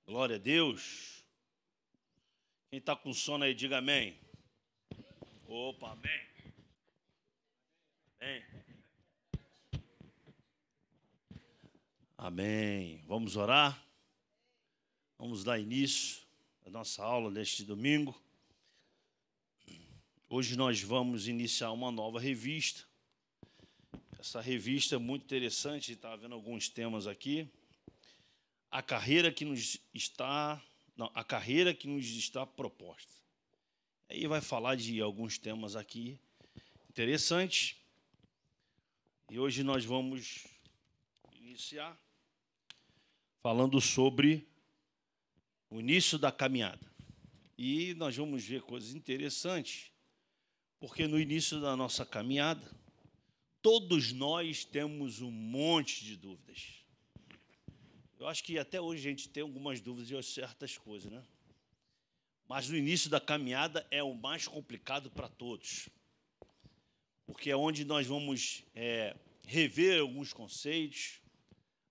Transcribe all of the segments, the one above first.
Glória a Deus. Quem está com sono aí, diga amém. Opa, amém. Amém. Amém. Vamos orar? Vamos dar início à nossa aula deste domingo. Hoje nós vamos iniciar uma nova revista. Essa revista é muito interessante, está vendo alguns temas aqui. A carreira que nos está proposta. Aí vai falar de alguns temas aqui interessantes. E hoje nós vamos iniciar falando sobre o início da caminhada. E nós vamos ver coisas interessantes, porque no início da nossa caminhada, todos nós temos um monte de dúvidas. Eu acho que até hoje a gente tem algumas dúvidas de certas coisas, né? Mas no início da caminhada é o mais complicado para todos, porque é onde nós vamos rever alguns conceitos,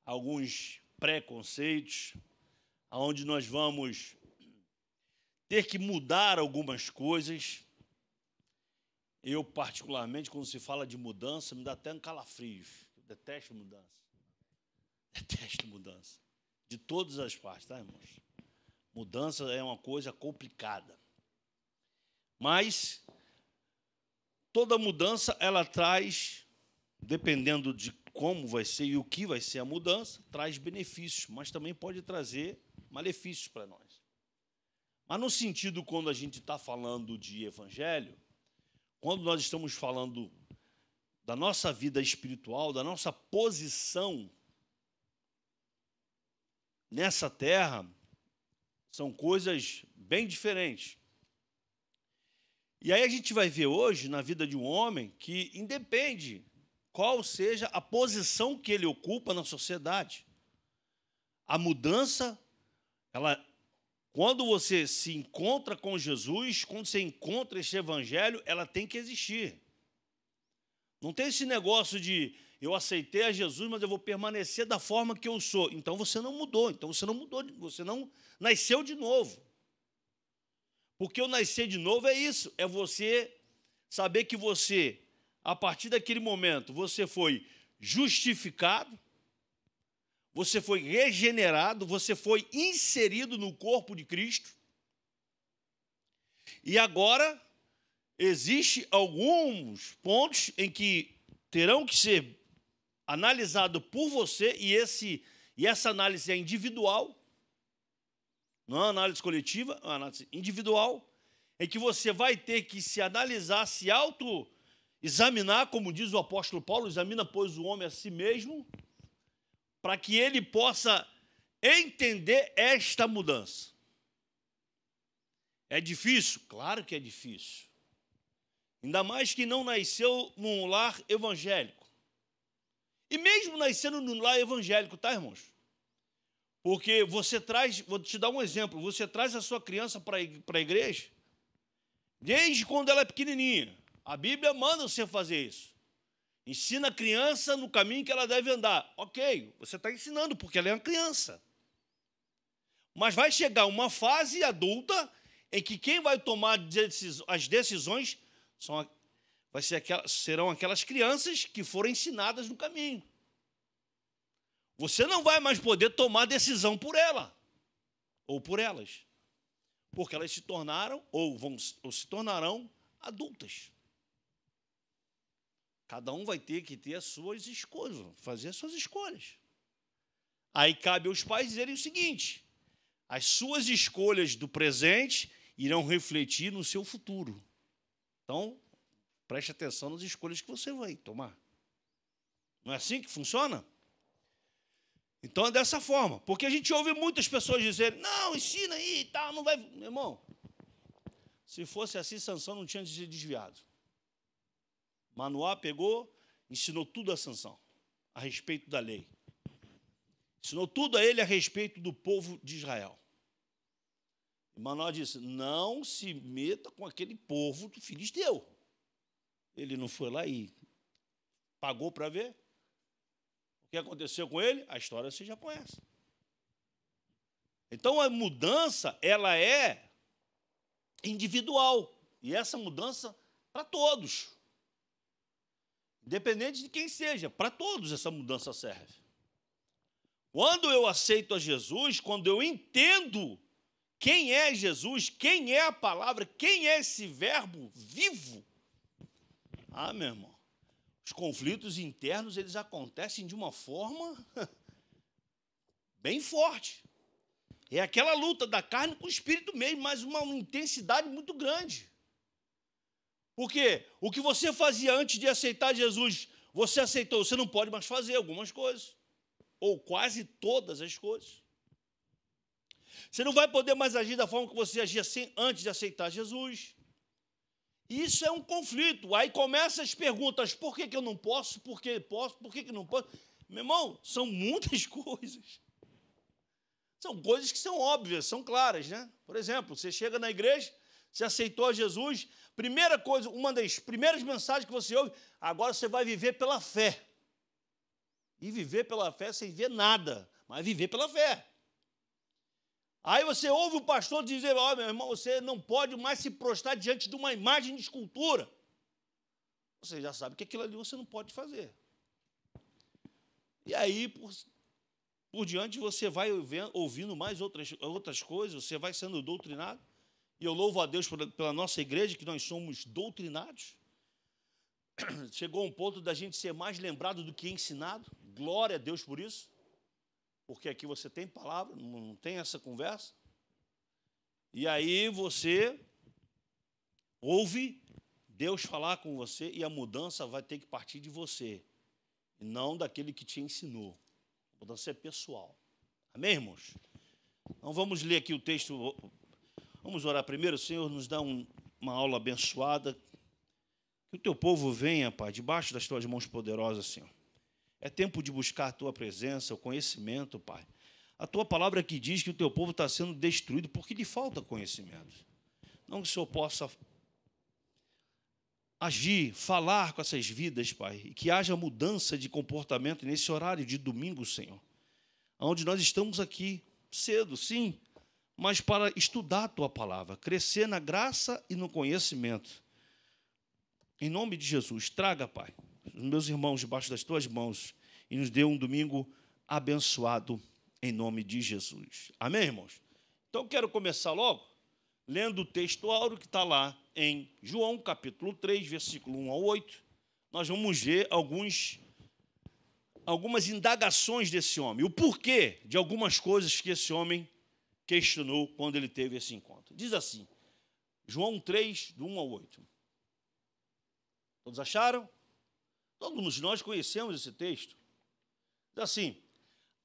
alguns preconceitos, onde nós vamos ter que mudar algumas coisas. Eu, particularmente, quando se fala de mudança, me dá até um calafrios. Eu detesto mudança. Detesto mudança. De todas as partes, tá, irmãos? Mudança é uma coisa complicada. Mas toda mudança, ela traz, dependendo de como vai ser e o que vai ser a mudança, traz benefícios, mas também pode trazer malefícios para nós. Mas no sentido, quando a gente está falando de evangelho, quando nós estamos falando da nossa vida espiritual, da nossa posição nessa terra, são coisas bem diferentes. E aí a gente vai ver hoje, na vida de um homem, que independe qual seja a posição que ele ocupa na sociedade. A mudança, quando você se encontra com Jesus, quando você encontra esse evangelho, ela tem que existir. Não tem esse negócio de eu aceitei a Jesus, mas eu vou permanecer da forma que eu sou. Então você não mudou, você não nasceu de novo. Porque o nascer de novo é isso, é você saber que você, a partir daquele momento, você foi justificado, você foi regenerado, você foi inserido no corpo de Cristo. E agora existem alguns pontos em que terão que ser analisados por você, e essa análise é individual, não é uma análise coletiva, é uma análise individual, em que você vai ter que se analisar, se auto-examinar, como diz o apóstolo Paulo, examina, pois, o homem a si mesmo, para que ele possa entender esta mudança. É difícil? Claro que é difícil. Ainda mais que não nasceu num lar evangélico. E mesmo nascendo num lar evangélico, tá, irmãos? Porque você traz, vou te dar um exemplo, você traz a sua criança para a igreja, desde quando ela é pequenininha. A Bíblia manda você fazer isso. Ensina a criança no caminho que ela deve andar. Ok, você está ensinando, porque ela é uma criança. Mas vai chegar uma fase adulta em que quem vai tomar as decisões serão aquelas crianças que foram ensinadas no caminho. Você não vai mais poder tomar decisão por ela, ou por elas, porque elas se tornaram, ou se tornarão adultas. Cada um vai ter que ter as suas escolhas, fazer as suas escolhas. Aí cabe aos pais dizerem o seguinte: as suas escolhas do presente irão refletir no seu futuro. Então, preste atenção nas escolhas que você vai tomar. Não é assim que funciona? Então é dessa forma, porque a gente ouve muitas pessoas dizerem, não, ensina aí e tal, não vai... Meu irmão, se fosse assim, Sansão não tinha se desviado. Manoá pegou, ensinou tudo a Sansão, a respeito da lei. Ensinou tudo a ele a respeito do povo de Israel. E Manoá disse, não se meta com aquele povo do filisteu. Ele não foi lá e pagou para ver. O que aconteceu com ele? A história você já conhece. Então, a mudança, ela é individual. E essa mudança, para todos. Independente de quem seja, para todos essa mudança serve. Quando eu aceito a Jesus, quando eu entendo quem é Jesus, quem é a palavra, quem é esse verbo vivo, meu irmão, os conflitos internos, eles acontecem de uma forma bem forte. É aquela luta da carne com o espírito mesmo, mas uma intensidade muito grande. Porque o que você fazia antes de aceitar Jesus, você aceitou, você não pode mais fazer algumas coisas. Ou quase todas as coisas. Você não vai poder mais agir da forma que você agia antes de aceitar Jesus. Isso é um conflito. Aí começam as perguntas, por que eu não posso? Por que posso? Por que não posso? Meu irmão, são muitas coisas. São coisas que são óbvias, são claras, né? Por exemplo, você chega na igreja, você aceitou a Jesus, primeira coisa, uma das primeiras mensagens que você ouve, agora você vai viver pela fé. E viver pela fé sem ver nada, mas viver pela fé. Aí você ouve o pastor dizer, meu irmão, você não pode mais se prostrar diante de uma imagem de escultura. Você já sabe que aquilo ali você não pode fazer. E aí, por diante, você vai ouvindo mais outras coisas, você vai sendo doutrinado. E eu louvo a Deus pela nossa igreja, que nós somos doutrinados. Chegou um ponto da gente ser mais lembrado do que ensinado. Glória a Deus por isso. Porque aqui você tem palavra, não tem essa conversa. E aí você ouve Deus falar com você e a mudança vai ter que partir de você. E não daquele que te ensinou. A mudança é pessoal. Amém, irmãos? Então vamos ler aqui o texto. Vamos orar primeiro. Senhor, nos dá uma aula abençoada. Que o teu povo venha, Pai, debaixo das tuas mãos poderosas, Senhor. É tempo de buscar a tua presença, o conhecimento, Pai. A tua palavra que diz que o teu povo está sendo destruído porque lhe falta conhecimento. Não que o Senhor possa agir, falar com essas vidas, Pai, e que haja mudança de comportamento nesse horário de domingo, Senhor, onde nós estamos aqui cedo, sim, mas para estudar a Tua palavra, crescer na graça e no conhecimento. Em nome de Jesus, traga, Pai, os meus irmãos debaixo das Tuas mãos e nos dê um domingo abençoado em nome de Jesus. Amém, irmãos? Então, quero começar logo lendo o texto áureo que está lá em João, capítulo 3, versículo 1 ao 8. Nós vamos ver algumas indagações desse homem, o porquê de algumas coisas que esse homem questionou quando ele teve esse encontro. Diz assim, João 3, do 1 ao 8. Todos acharam? Todos nós conhecemos esse texto. Diz assim,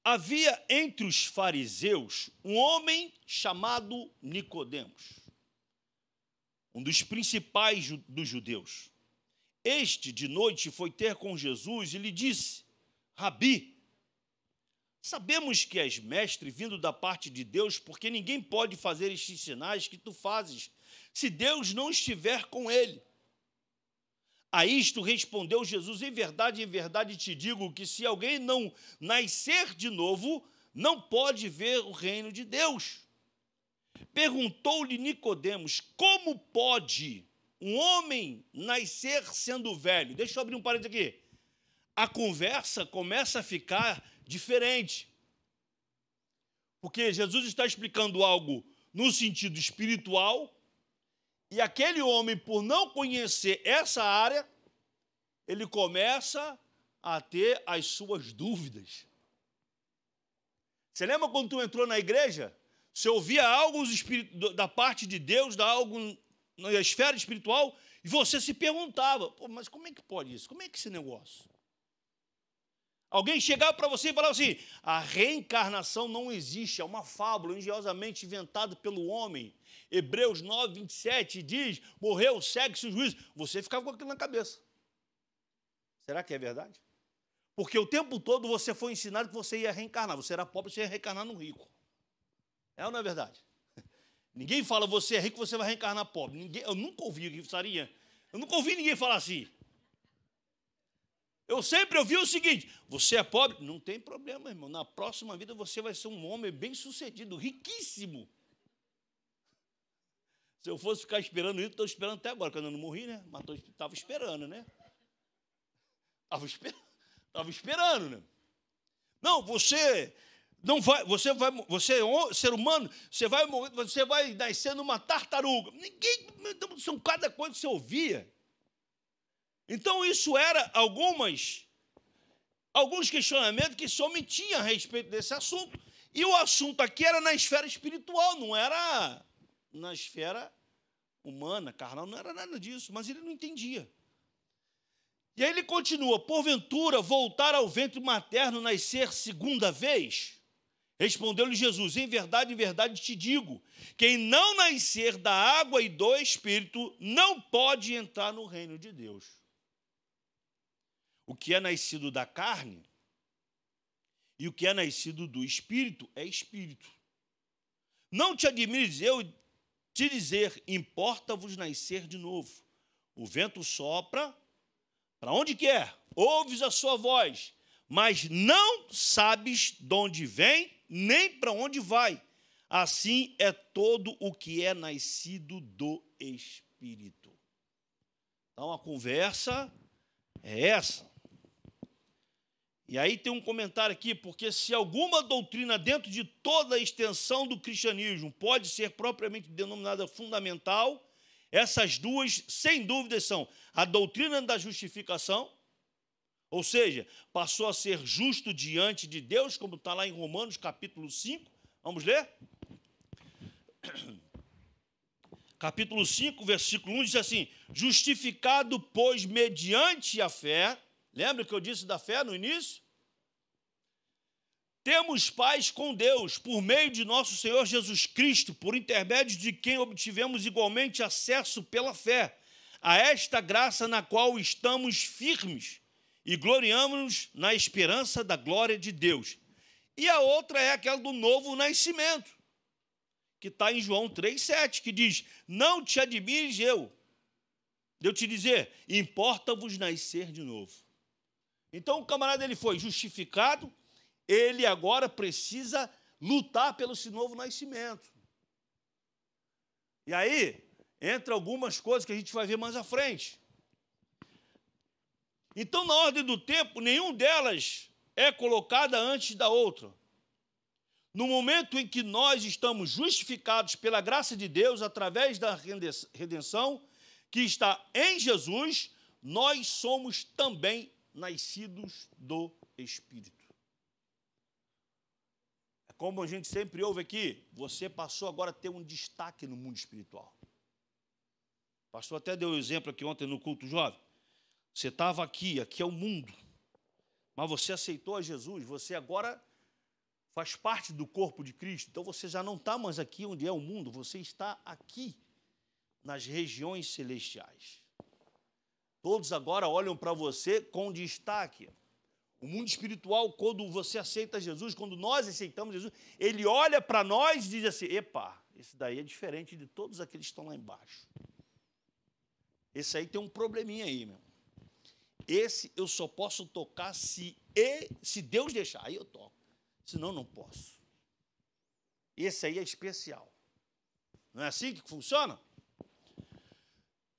havia entre os fariseus um homem chamado Nicodemos, um dos principais dos judeus. Este, de noite, foi ter com Jesus e lhe disse, Rabi, sabemos que és mestre vindo da parte de Deus, porque ninguém pode fazer estes sinais que tu fazes, se Deus não estiver com ele. A isto respondeu Jesus, em verdade te digo que se alguém não nascer de novo, não pode ver o reino de Deus. Perguntou-lhe Nicodemos, como pode um homem nascer sendo velho? Deixa eu abrir um parênteses aqui. A conversa começa a ficar diferente. Porque Jesus está explicando algo no sentido espiritual, e aquele homem, por não conhecer essa área, ele começa a ter as suas dúvidas. Você lembra quando tu entrou na igreja? Você ouvia algo da parte de Deus, algo na esfera espiritual, e você se perguntava, mas como é que pode isso? Como é que esse negócio? Alguém chegava para você e falava assim, a reencarnação não existe, é uma fábula engenhosamente inventada pelo homem. Hebreus 9, 27 diz, morreu, segue-se o juízo. Você ficava com aquilo na cabeça. Será que é verdade? Porque o tempo todo você foi ensinado que você ia reencarnar. Você era pobre, você ia reencarnar no rico. É ou não é verdade? Ninguém fala, você é rico, você vai reencarnar pobre. Eu nunca ouvi ninguém falar assim. Eu sempre ouvi o seguinte: você é pobre? Não tem problema, irmão. Na próxima vida você vai ser um homem bem-sucedido, riquíssimo. Se eu fosse ficar esperando isso, estou esperando até agora, quando eu não morri, né? Mas estava esperando, né? Estava esperando, né? Não, você não vai, você é um ser humano, você vai nascer numa tartaruga. Ninguém, são cada coisa que você ouvia. Então isso era alguns questionamentos que se homem tinha a respeito desse assunto. E o assunto aqui era na esfera espiritual, não era na esfera humana, carnal, não era nada disso, mas ele não entendia. E aí ele continua: porventura voltar ao ventre materno nascer segunda vez? Respondeu-lhe Jesus: em verdade te digo, quem não nascer da água e do Espírito não pode entrar no reino de Deus. O que é nascido da carne e o que é nascido do Espírito é Espírito. Não te admires eu te dizer: importa-vos nascer de novo. O vento sopra para onde quer, ouves a sua voz, mas não sabes de onde vem, nem para onde vai. Assim é todo o que é nascido do Espírito. Então a conversa é essa. E aí tem um comentário aqui: porque se alguma doutrina dentro de toda a extensão do cristianismo pode ser propriamente denominada fundamental, essas duas, sem dúvida, são a doutrina da justificação, ou seja, passou a ser justo diante de Deus, como está lá em Romanos capítulo 5. Vamos ler? Capítulo 5, versículo 1, diz assim: justificado, pois, mediante a fé. Lembra que eu disse da fé no início? Temos paz com Deus, por meio de nosso Senhor Jesus Cristo, por intermédio de quem obtivemos igualmente acesso pela fé a esta graça na qual estamos firmes e gloriamos-nos na esperança da glória de Deus. E a outra é aquela do novo nascimento, que está em João 3,7, que diz: não te admires de eu te dizer, importa-vos nascer de novo. Então o camarada, ele foi justificado, ele agora precisa lutar pelo esse novo nascimento. E aí, entra algumas coisas que a gente vai ver mais à frente. Então, na ordem do tempo, nenhuma delas é colocada antes da outra. No momento em que nós estamos justificados pela graça de Deus, através da redenção que está em Jesus, nós somos também nascidos do Espírito. É como a gente sempre ouve aqui: você passou agora a ter um destaque no mundo espiritual. O pastor até deu um exemplo aqui ontem no culto jovem. Você estava aqui é o mundo, mas você aceitou a Jesus, você agora faz parte do corpo de Cristo. Então você já não está mais aqui onde é o mundo, você está aqui nas regiões celestiais. Todos agora olham para você com destaque. O mundo espiritual, quando você aceita Jesus, quando nós aceitamos Jesus, ele olha para nós e diz assim: epa, esse daí é diferente de todos aqueles que estão lá embaixo. Esse aí tem um probleminha aí, meu. Esse eu só posso tocar se Deus deixar, aí eu toco. Senão não posso. Esse aí é especial. Não é assim que funciona?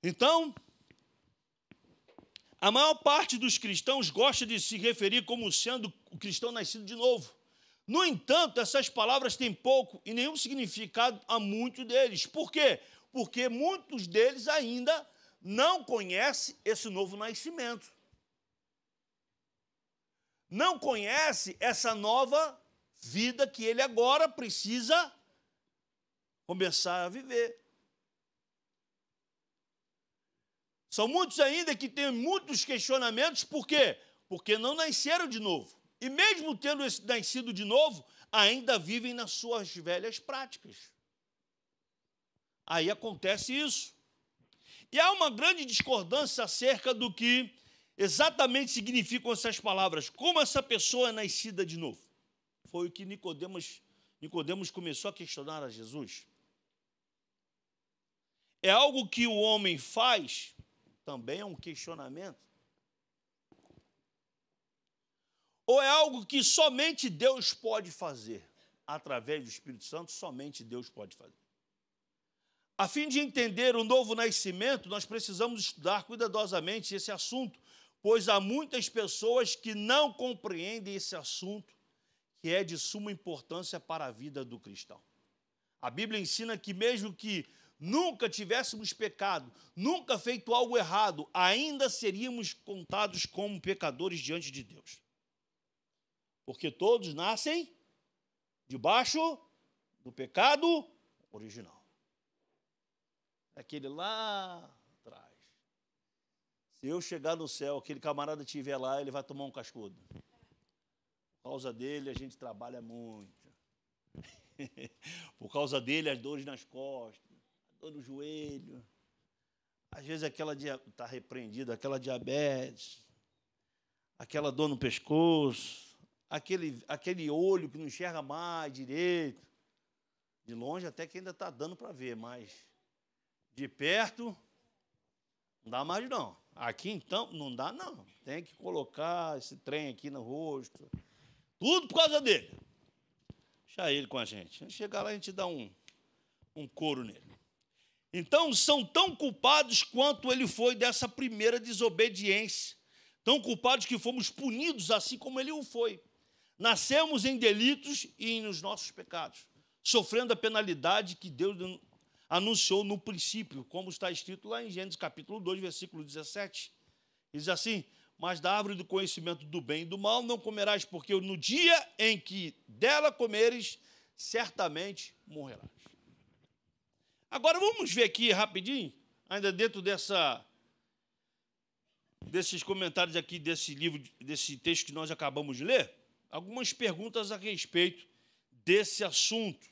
Então, a maior parte dos cristãos gosta de se referir como sendo o cristão nascido de novo. No entanto, essas palavras têm pouco e nenhum significado a muitos deles. Por quê? Porque muitos deles ainda não conhecem esse novo nascimento. Não conhece essa nova vida que ele agora precisa começar a viver. São muitos ainda que têm muitos questionamentos. Por quê? Porque não nasceram de novo. E mesmo tendo nascido de novo, ainda vivem nas suas velhas práticas. Aí acontece isso. E há uma grande discordância acerca do que exatamente significam essas palavras. Como essa pessoa é nascida de novo? Foi o que Nicodemos começou a questionar a Jesus. É algo que o homem faz? Também é um questionamento. ou é algo que somente Deus pode fazer? Através do Espírito Santo, somente Deus pode fazer. A fim de entender o novo nascimento, nós precisamos estudar cuidadosamente esse assunto, pois há muitas pessoas que não compreendem esse assunto, que é de suma importância para a vida do cristão. A Bíblia ensina que mesmo que nunca tivéssemos pecado, nunca feito algo errado, ainda seríamos contados como pecadores diante de Deus. Porque todos nascem debaixo do pecado original. Aquele lá atrás. Se eu chegar no céu, aquele camarada estiver lá, ele vai tomar um cascudo. Por causa dele, a gente trabalha muito. Por causa dele, as dores nas costas, a dor no joelho. Às vezes está repreendida, aquela diabetes, aquela dor no pescoço, aquele olho que não enxerga mais direito. De longe até que ainda está dando para ver, mas de perto não dá mais não. Aqui então não dá não. Tem que colocar esse trem aqui no rosto. Tudo por causa dele. Deixa ele com a gente. Chegar lá a gente dá um couro nele. Então são tão culpados quanto ele foi dessa primeira desobediência. Tão culpados que fomos punidos assim como ele o foi. Nascemos em delitos e nos nossos pecados, sofrendo a penalidade que Deus anunciou no princípio, como está escrito lá em Gênesis capítulo 2, versículo 17. Diz assim: mas da árvore do conhecimento do bem e do mal não comerás, porque no dia em que dela comeres, certamente morrerás. Agora vamos ver aqui rapidinho, ainda dentro desses comentários aqui desse livro, desse texto que nós acabamos de ler, algumas perguntas a respeito desse assunto.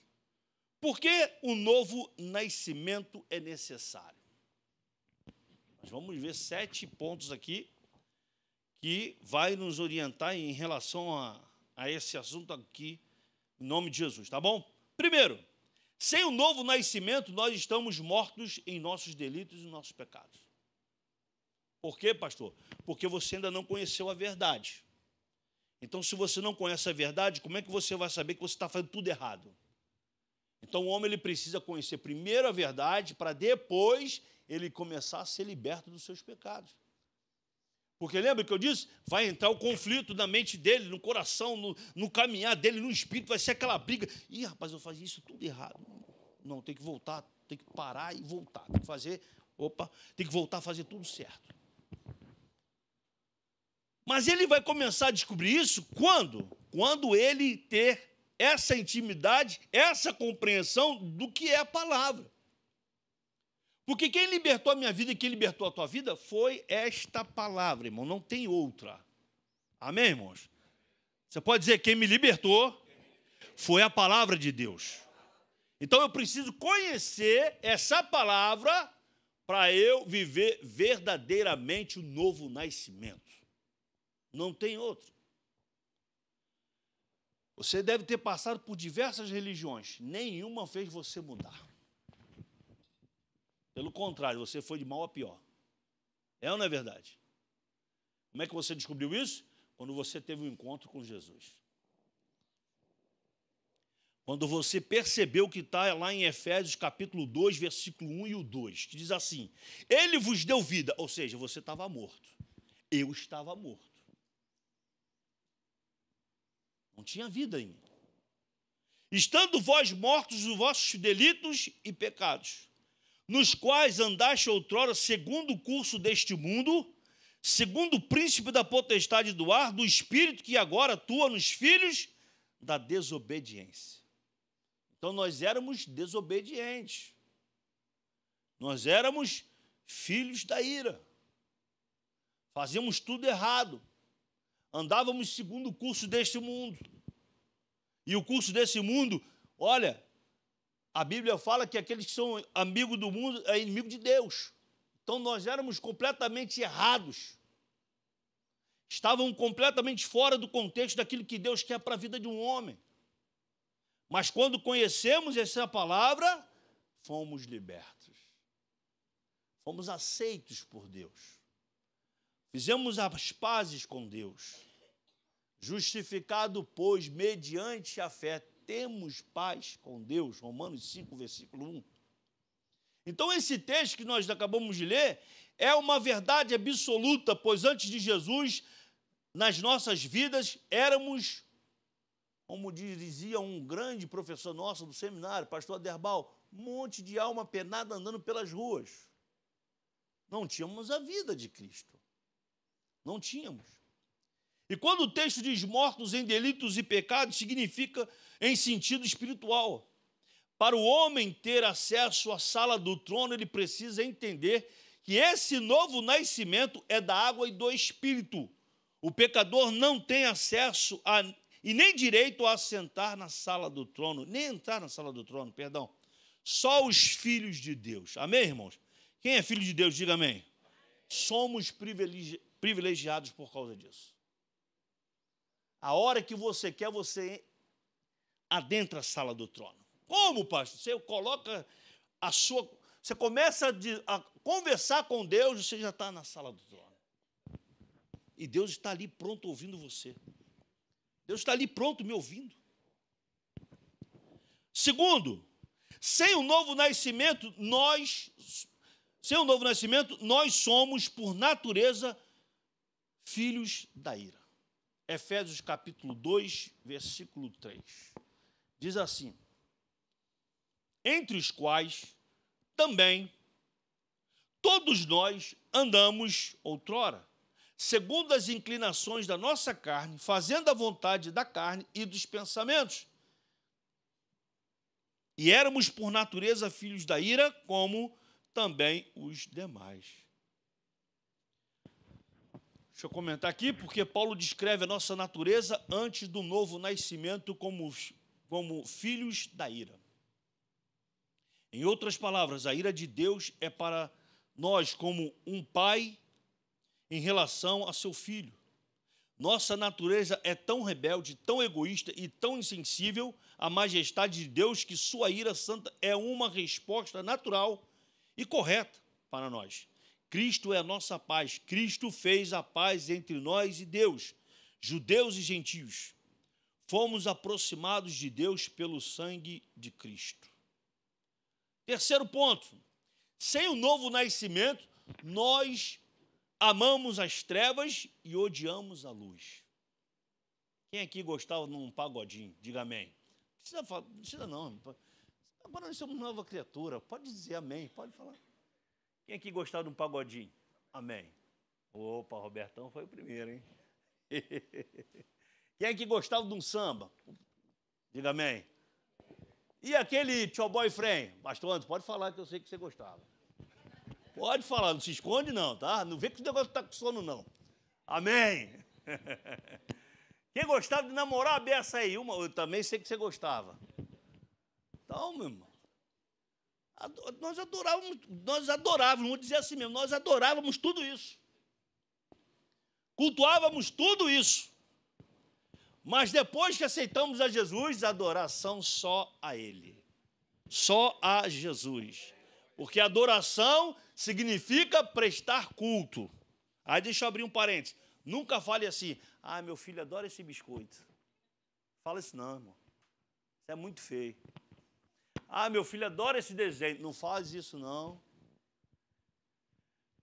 Por que o novo nascimento é necessário? Nós vamos ver 7 pontos aqui que vai nos orientar em relação a esse assunto aqui, em nome de Jesus, tá bom? Primeiro, sem o novo nascimento, nós estamos mortos em nossos delitos e nossos pecados. Por quê, pastor? Porque você ainda não conheceu a verdade. Então, se você não conhece a verdade, como é que você vai saber que você está fazendo tudo errado? Então, o homem ele precisa conhecer primeiro a verdade para depois ele começar a ser liberto dos seus pecados. Porque lembra que eu disse? Vai entrar o conflito na mente dele, no coração, no caminhar dele, no espírito, vai ser aquela briga. Ih, rapaz, eu fazia isso tudo errado. Não, tem que voltar, tem que parar e voltar. Tem que fazer, tem que voltar a fazer tudo certo. Mas ele vai começar a descobrir isso quando? Quando ele ter essa intimidade, essa compreensão do que é a palavra. Porque quem libertou a minha vida e quem libertou a tua vida foi esta palavra, irmão, não tem outra. Amém, irmãos? Você pode dizer, quem me libertou foi a palavra de Deus. Então eu preciso conhecer essa palavra para eu viver verdadeiramente o novo nascimento. Não tem outro. Você deve ter passado por diversas religiões, nenhuma fez você mudar. Pelo contrário, você foi de mal a pior. É ou não é verdade? Como é que você descobriu isso? Quando você teve um encontro com Jesus. Quando você percebeu que está lá em Efésios capítulo 2, versículo 1 e o 2, que diz assim: ele vos deu vida, ou seja, você estava morto. Eu estava morto. Não tinha vida ainda. Estando vós mortos os vossos delitos e pecados, nos quais andaste outrora segundo o curso deste mundo, segundo o príncipe da potestade do ar, do espírito que agora atua nos filhos da desobediência. Então nós éramos desobedientes. Nós éramos filhos da ira. Fazíamos tudo errado. Andávamos segundo o curso deste mundo. E o curso desse mundo, olha, a Bíblia fala que aqueles que são amigos do mundo é inimigo de Deus. Então nós éramos completamente errados. Estavam completamente fora do contexto daquilo que Deus quer para a vida de um homem. Mas quando conhecemos essa palavra, fomos libertos. Fomos aceitos por Deus. Fizemos as pazes com Deus. Justificado, pois, mediante a fé, temos paz com Deus. Romanos 5, versículo 1. Então, esse texto que nós acabamos de ler é uma verdade absoluta, pois antes de Jesus, nas nossas vidas, éramos, como dizia um grande professor nosso do seminário, pastor Aderbal, um monte de alma penada andando pelas ruas. Não tínhamos a vida de Cristo. Não tínhamos. E quando o texto diz mortos em delitos e pecados, significa em sentido espiritual. Para o homem ter acesso à sala do trono, ele precisa entender que esse novo nascimento é da água e do Espírito. O pecador não tem acesso e nem direito a assentar na sala do trono, nem entrar na sala do trono, perdão. Só os filhos de Deus. Amém, irmãos? Quem é filho de Deus, diga amém. Somos privilegiados por causa disso. A hora que você quer, você adentra a sala do trono. Como, pastor? Você coloca você começa a conversar com Deus, você já está na sala do trono. E Deus está ali pronto ouvindo você. Deus está ali pronto me ouvindo. Segundo, sem o novo nascimento, nós somos, por natureza, filhos da ira. Efésios capítulo 2, versículo 3. Diz assim: entre os quais também todos nós andamos outrora, segundo as inclinações da nossa carne, fazendo a vontade da carne e dos pensamentos. E éramos, por natureza, filhos da ira, como também os demais. Deixa eu comentar aqui, porque Paulo descreve a nossa natureza antes do novo nascimento como filhos da ira. Em outras palavras, a ira de Deus é para nós como um pai em relação a seu filho. Nossa natureza é tão rebelde, tão egoísta e tão insensível à majestade de Deus que sua ira santa é uma resposta natural e correta para nós. Cristo é a nossa paz. Cristo fez a paz entre nós e Deus, judeus e gentios. Fomos aproximados de Deus pelo sangue de Cristo. Terceiro ponto, sem o novo nascimento, nós amamos as trevas e odiamos a luz. Quem aqui gostava de um pagodinho? Diga amém. Não precisa não. Agora nós somos nova criatura. Pode dizer amém, pode falar. Quem aqui gostava de um pagodinho? Amém. Opa, Robertão foi o primeiro, hein? Quem aqui gostava de um samba? Diga amém. E aquele tio boyfriend? Pastor Anderson, pode falar que eu sei que você gostava. Pode falar, não se esconde não, tá? Não vê que o negócio está com sono não. Amém. Quem gostava de namorar a beça aí? Eu também sei que você gostava. Então, meu irmão, nós adorávamos, vamos dizer assim mesmo, nós adorávamos tudo isso. Cultuávamos tudo isso. Mas depois que aceitamos a Jesus, adoração só a Ele. Só a Jesus. Porque adoração significa prestar culto. Aí deixa eu abrir um parênteses. Nunca fale assim, meu filho adora esse biscoito. Fala isso não, irmão. Isso é muito feio. Meu filho adora esse desenho. Não faz isso não.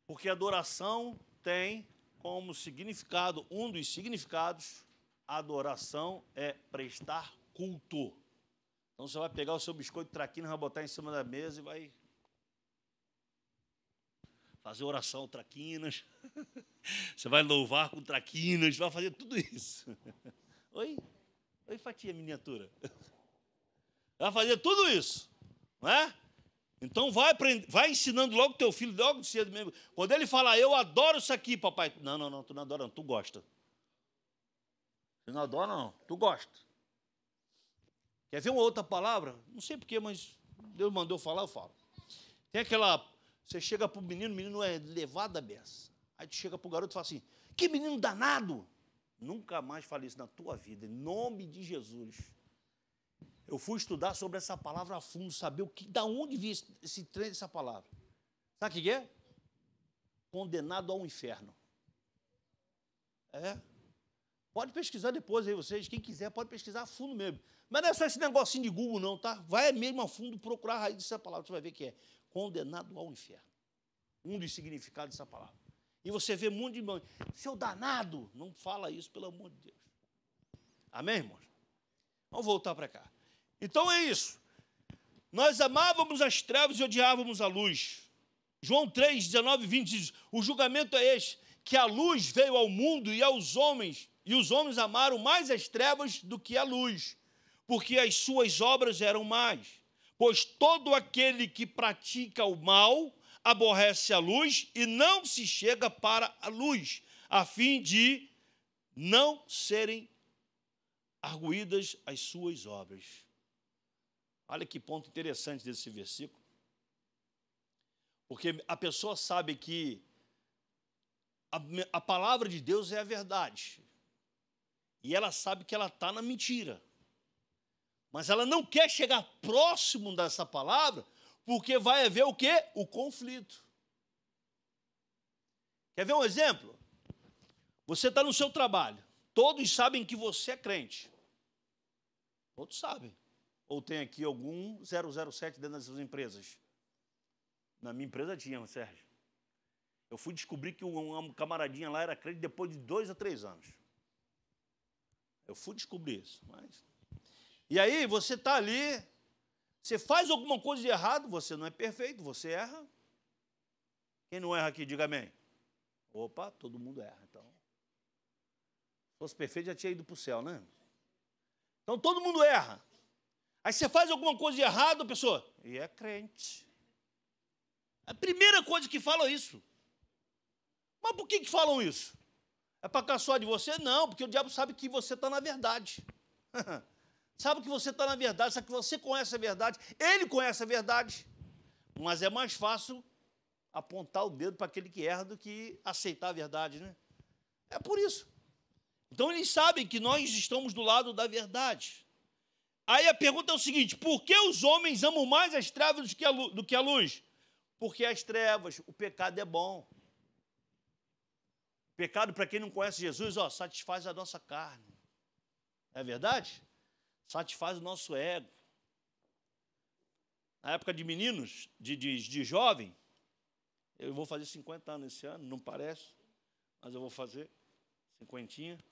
Porque adoração tem como significado, um dos significados, adoração é prestar culto. Então você vai pegar o seu biscoito traquinas, vai botar em cima da mesa e vai fazer oração traquinas. Você vai louvar com traquinas, vai fazer tudo isso. Oi? Oi, fatia miniatura. Vai fazer tudo isso, não é? Então vai ensinando logo teu filho, logo cedo mesmo. Quando ele fala, eu adoro isso aqui, papai. Não, tu não adora não, tu gosta. Você não adora não, tu gosta. Quer ver uma outra palavra? Não sei porquê, mas Deus mandou falar, eu falo. Tem aquela, você chega para o menino é levado a beça. Aí tu chega para o garoto e fala assim, que menino danado. Nunca mais fale isso na tua vida, em nome de Jesus. Eu fui estudar sobre essa palavra a fundo, saber da onde vinha esse trem dessa palavra. Sabe o que é? Condenado ao inferno. Pode pesquisar depois aí, vocês. Quem quiser pode pesquisar a fundo mesmo. Mas não é só esse negocinho de Google, não, tá? Vai mesmo a fundo procurar a raiz dessa palavra. Você vai ver que é condenado ao inferno. Um dos significados dessa palavra. E você vê um monte de irmãos. Seu danado, não fala isso, pelo amor de Deus. Amém, irmãos? Vamos voltar para cá. Então é isso. Nós amávamos as trevas e odiávamos a luz. João 3, 19 e 20 diz, o julgamento é este, que a luz veio ao mundo e os homens amaram mais as trevas do que a luz, porque as suas obras eram más. Pois todo aquele que pratica o mal aborrece a luz e não se chega para a luz, a fim de não serem arguídas as suas obras. Olha que ponto interessante desse versículo. Porque a pessoa sabe que a palavra de Deus é a verdade. E ela sabe que ela está na mentira. Mas ela não quer chegar próximo dessa palavra, porque vai haver o quê? O conflito. Quer ver um exemplo? Você está no seu trabalho. Todos sabem que você é crente. Todos sabem. Ou tem aqui algum 007 dentro das suas empresas? Na minha empresa tinha, Sérgio. Eu fui descobrir que uma camaradinha lá era crente depois de 2 a 3 anos. Eu fui descobrir isso. Mas... E aí, você está ali, você faz alguma coisa de errado, você não é perfeito, você erra. Quem não erra aqui, diga amém. Opa, todo mundo erra. Então, se fosse perfeito, já tinha ido para o céu, né? Então, todo mundo erra. Aí você faz alguma coisa de errado, a pessoa, e é crente. A primeira coisa que falam é isso. Mas por que falam isso? É para caçoar de você? Não, porque o diabo sabe que você está na verdade. Sabe que você está na verdade, sabe que você conhece a verdade, ele conhece a verdade. Mas é mais fácil apontar o dedo para aquele que erra do que aceitar a verdade, né? É por isso. Então eles sabem que nós estamos do lado da verdade. Aí a pergunta é o seguinte, por que os homens amam mais as trevas do que a luz? Porque as trevas, o pecado é bom. O pecado, para quem não conhece Jesus, satisfaz a nossa carne. É verdade? Satisfaz o nosso ego. Na época de meninos, de jovem, eu vou fazer 50 anos esse ano, não parece, mas eu vou fazer 50.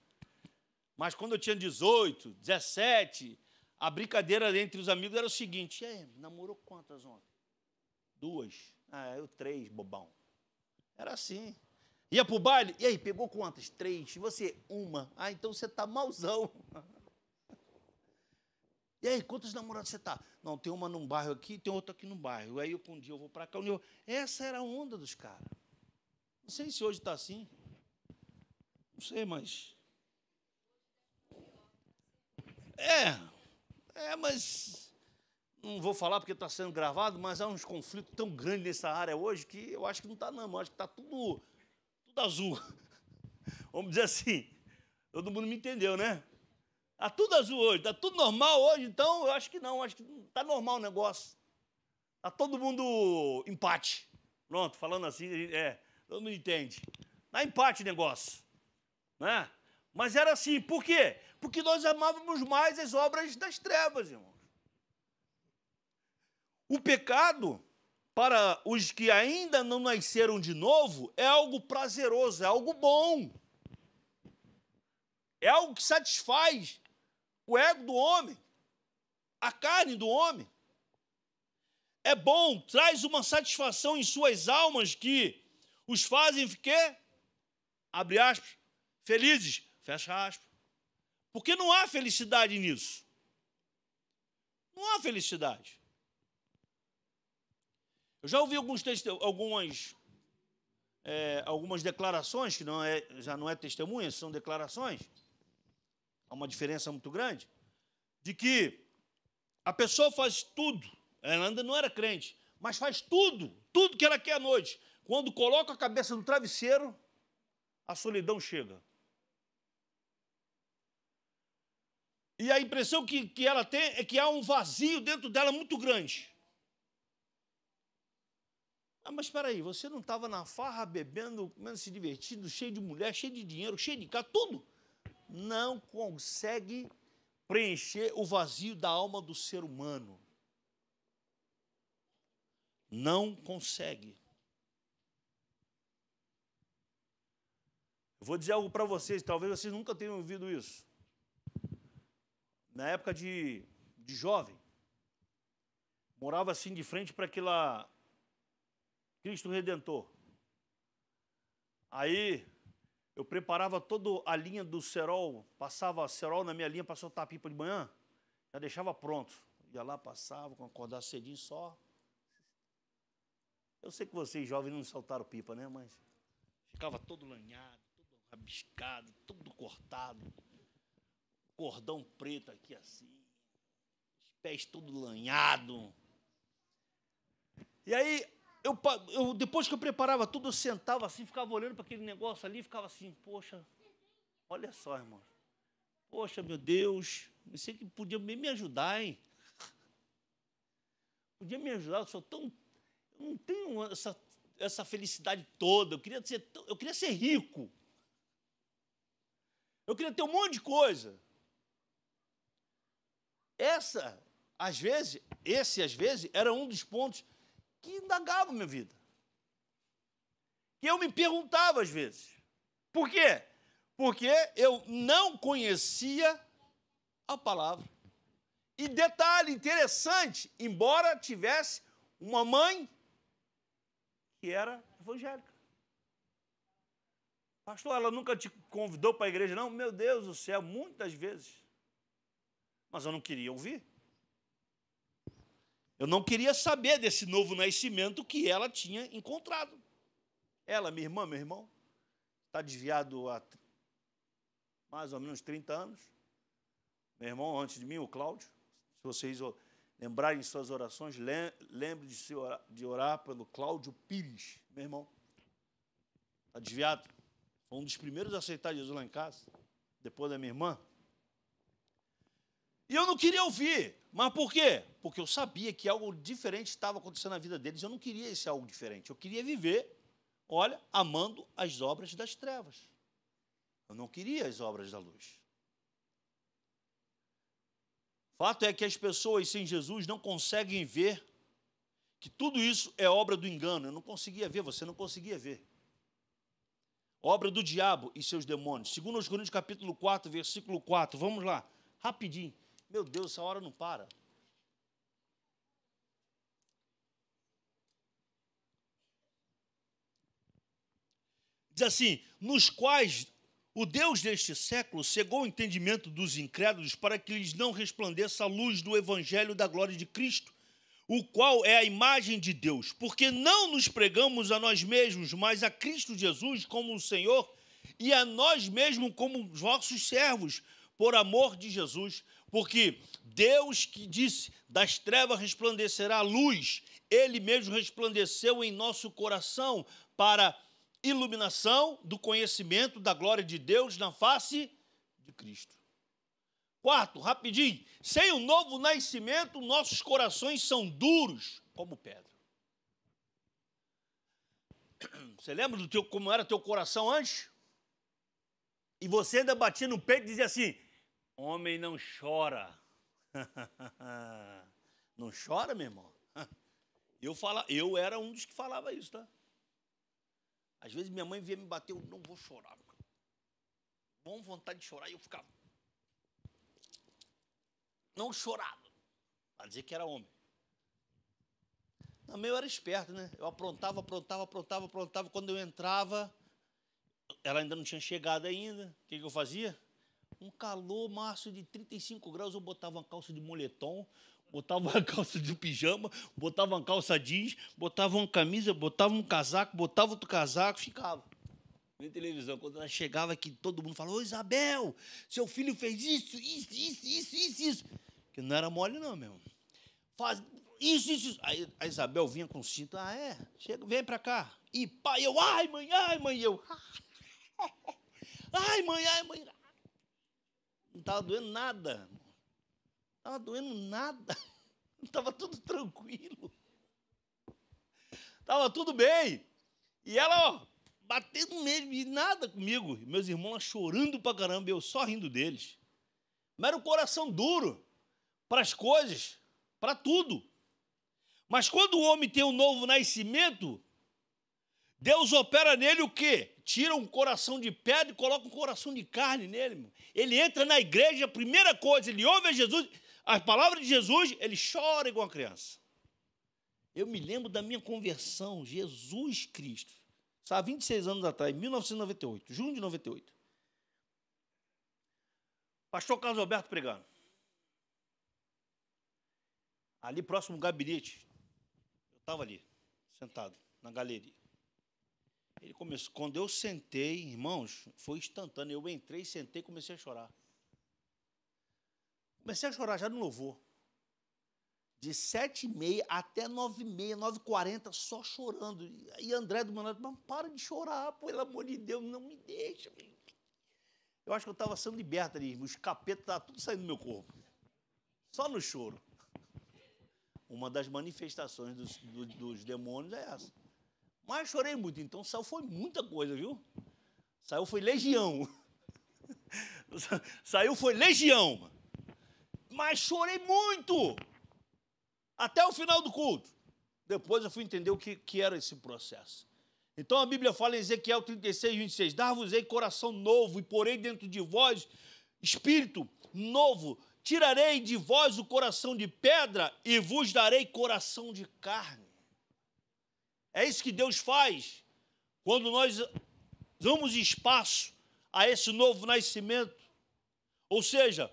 Mas quando eu tinha 18, 17, a brincadeira entre os amigos era o seguinte, e aí, namorou quantas ontem? 2. Eu 3, bobão. Era assim. Ia para o baile, e aí, pegou quantas? 3. E você? 1. Então você está malzão. E aí, quantos namorados você está? Não, tem uma num bairro aqui, tem outra aqui no bairro. Aí um dia eu vou para cá, essa era a onda dos caras. Não sei se hoje está assim. Não sei, mas... mas... Não vou falar porque está sendo gravado, mas há uns conflitos tão grandes nessa área hoje que eu acho que não está não. Eu acho que está tudo azul. Vamos dizer assim. Todo mundo me entendeu, né? Está tudo azul hoje, está tudo normal hoje, então eu acho que não, acho que está normal o negócio. Está todo mundo empate. Pronto, falando assim, todo mundo entende. Está empate o negócio. Né? Mas era assim, por quê? Porque nós amávamos mais as obras das trevas, irmãos. O pecado, para os que ainda não nasceram de novo, é algo prazeroso, é algo bom. É algo que satisfaz o ego do homem, a carne do homem. É bom, traz uma satisfação em suas almas que os fazem ficar, abre aspas, felizes, fecha aspas. Porque não há felicidade nisso. Não há felicidade. Eu já ouvi algumas declarações, que já não é testemunha, são declarações, há uma diferença muito grande, de que a pessoa faz tudo, ela ainda não era crente, mas faz tudo que ela quer à noite. Quando coloca a cabeça no travesseiro, a solidão chega. E a impressão que ela tem é que há um vazio dentro dela muito grande. Mas espera aí, você não estava na farra, bebendo, comendo, se divertindo, cheio de mulher, cheio de dinheiro, cheio de casa, tudo? não consegue preencher o vazio da alma do ser humano. Não consegue. Eu vou dizer algo para vocês, talvez vocês nunca tenham ouvido isso. Na época de jovem, morava assim de frente para aquela Cristo Redentor. Aí eu preparava toda a linha do cerol, passava cerol na minha linha para soltar a pipa de manhã, já deixava pronto. Ia lá, passava, quando acordar cedinho só. Eu sei que vocês jovens não soltaram pipa, né? Mas ficava todo lanhado, todo rabiscado, tudo cortado. Cordão preto aqui assim. Os pés todo lanhado. E aí, eu depois que eu preparava tudo, eu sentava assim, ficava olhando para aquele negócio ali, ficava assim, poxa, olha só, irmão. Poxa, meu Deus, eu sei que podia me ajudar, hein? Podia me ajudar, eu sou tão... Eu não tenho essa felicidade toda, eu queria ser rico. Eu queria ter um monte de coisa. Às vezes, era um dos pontos que indagava a minha vida. Que eu me perguntava às vezes. Por quê? Porque eu não conhecia a palavra. E detalhe interessante, embora tivesse uma mãe que era evangélica. Pastor, ela nunca te convidou para a igreja, não? Meu Deus do céu, muitas vezes. Mas eu não queria ouvir. Eu não queria saber desse novo nascimento que ela tinha encontrado. Ela, minha irmã, meu irmão, está desviado há mais ou menos 30 anos. Meu irmão, antes de mim, o Cláudio. Se vocês lembrarem de suas orações, lembre de orar pelo Cláudio Pires, meu irmão. Está desviado. Foi um dos primeiros a aceitar Jesus lá em casa, depois da minha irmã. E eu não queria ouvir. Mas por quê? Porque eu sabia que algo diferente estava acontecendo na vida deles. Eu não queria esse algo diferente. Eu queria viver, olha, amando as obras das trevas. Eu não queria as obras da luz. Fato é que as pessoas sem Jesus não conseguem ver que tudo isso é obra do engano. Eu não conseguia ver, você não conseguia ver. Obra do diabo e seus demônios. 2 Coríntios capítulo 4, versículo 4. Vamos lá, rapidinho. Meu Deus, essa hora não para. Diz assim, nos quais o Deus deste século cegou o entendimento dos incrédulos para que lhes não resplandeça a luz do evangelho da glória de Cristo, o qual é a imagem de Deus, porque não nos pregamos a nós mesmos, mas a Cristo Jesus como o Senhor e a nós mesmos como vossos servos, por amor de Jesus, porque Deus que disse, das trevas resplandecerá a luz, Ele mesmo resplandeceu em nosso coração para iluminação do conhecimento da glória de Deus na face de Cristo. Quarto, rapidinho, sem o novo nascimento, nossos corações são duros como pedra. Você lembra como era teu coração antes? E você ainda batia no peito e dizia assim, homem não chora. Não chora, meu irmão? Eu era um dos que falava isso, tá? Às vezes minha mãe via me bater, eu não vou chorar. Com vontade de chorar, e eu ficava. Não chorava. Para dizer que era homem. Também eu era esperto, né? Eu aprontava. Quando eu entrava, ela ainda não tinha chegado ainda. O que eu fazia? Um calor máximo de 35 graus, eu botava uma calça de moletom, botava uma calça de pijama, botava uma calça jeans, botava uma camisa, botava um casaco, botava outro casaco, ficava. Na televisão, quando ela chegava, que todo mundo falou, ô Isabel, seu filho fez isso. Que não era mole não, meu. Faz isso. Aí a Isabel vinha com o cinto, chega, vem pra cá. E pai, eu, ai mãe, eu. Ai mãe. Não estava doendo nada. Não estava doendo nada. Estava tudo tranquilo. Estava tudo bem. E ela, batendo mesmo, e nada comigo. E meus irmãos lá chorando pra caramba, eu só rindo deles. Mas era um coração duro para as coisas, para tudo. Mas quando o homem tem um novo nascimento, Deus opera nele o quê? Tira um coração de pedra e coloca um coração de carne nele. Irmão. Ele entra na igreja, a primeira coisa, ele ouve a Jesus, a palavra de Jesus, ele chora igual uma criança. Eu me lembro da minha conversão, Jesus Cristo. Há 26 anos atrás, 1998, junho de 98. Pastor Carlos Alberto pregando. Ali próximo ao gabinete. Eu estava ali, sentado, na galeria. Ele começou, quando eu sentei, irmãos, foi instantâneo. Eu entrei, sentei e comecei a chorar. Comecei a chorar já no louvor. De 7h30 até 9h30, 9h40, só chorando. E André do meu lado, mas para de chorar, pelo amor de Deus, não me deixa. Eu acho que eu estava sendo liberto ali, os capetas estavam tudo saindo do meu corpo. Só no choro. Uma das manifestações dos demônios é essa. Mas chorei muito, então saiu foi muita coisa, viu? Saiu foi legião. Saiu foi legião. Mas chorei muito. Até o final do culto. Depois eu fui entender o que era esse processo. Então a Bíblia fala em Ezequiel 36, 26, dar-vos-ei coração novo e porei dentro de vós espírito novo. Tirarei de vós o coração de pedra e vos darei coração de carne. É isso que Deus faz quando nós damos espaço a esse novo nascimento. Ou seja,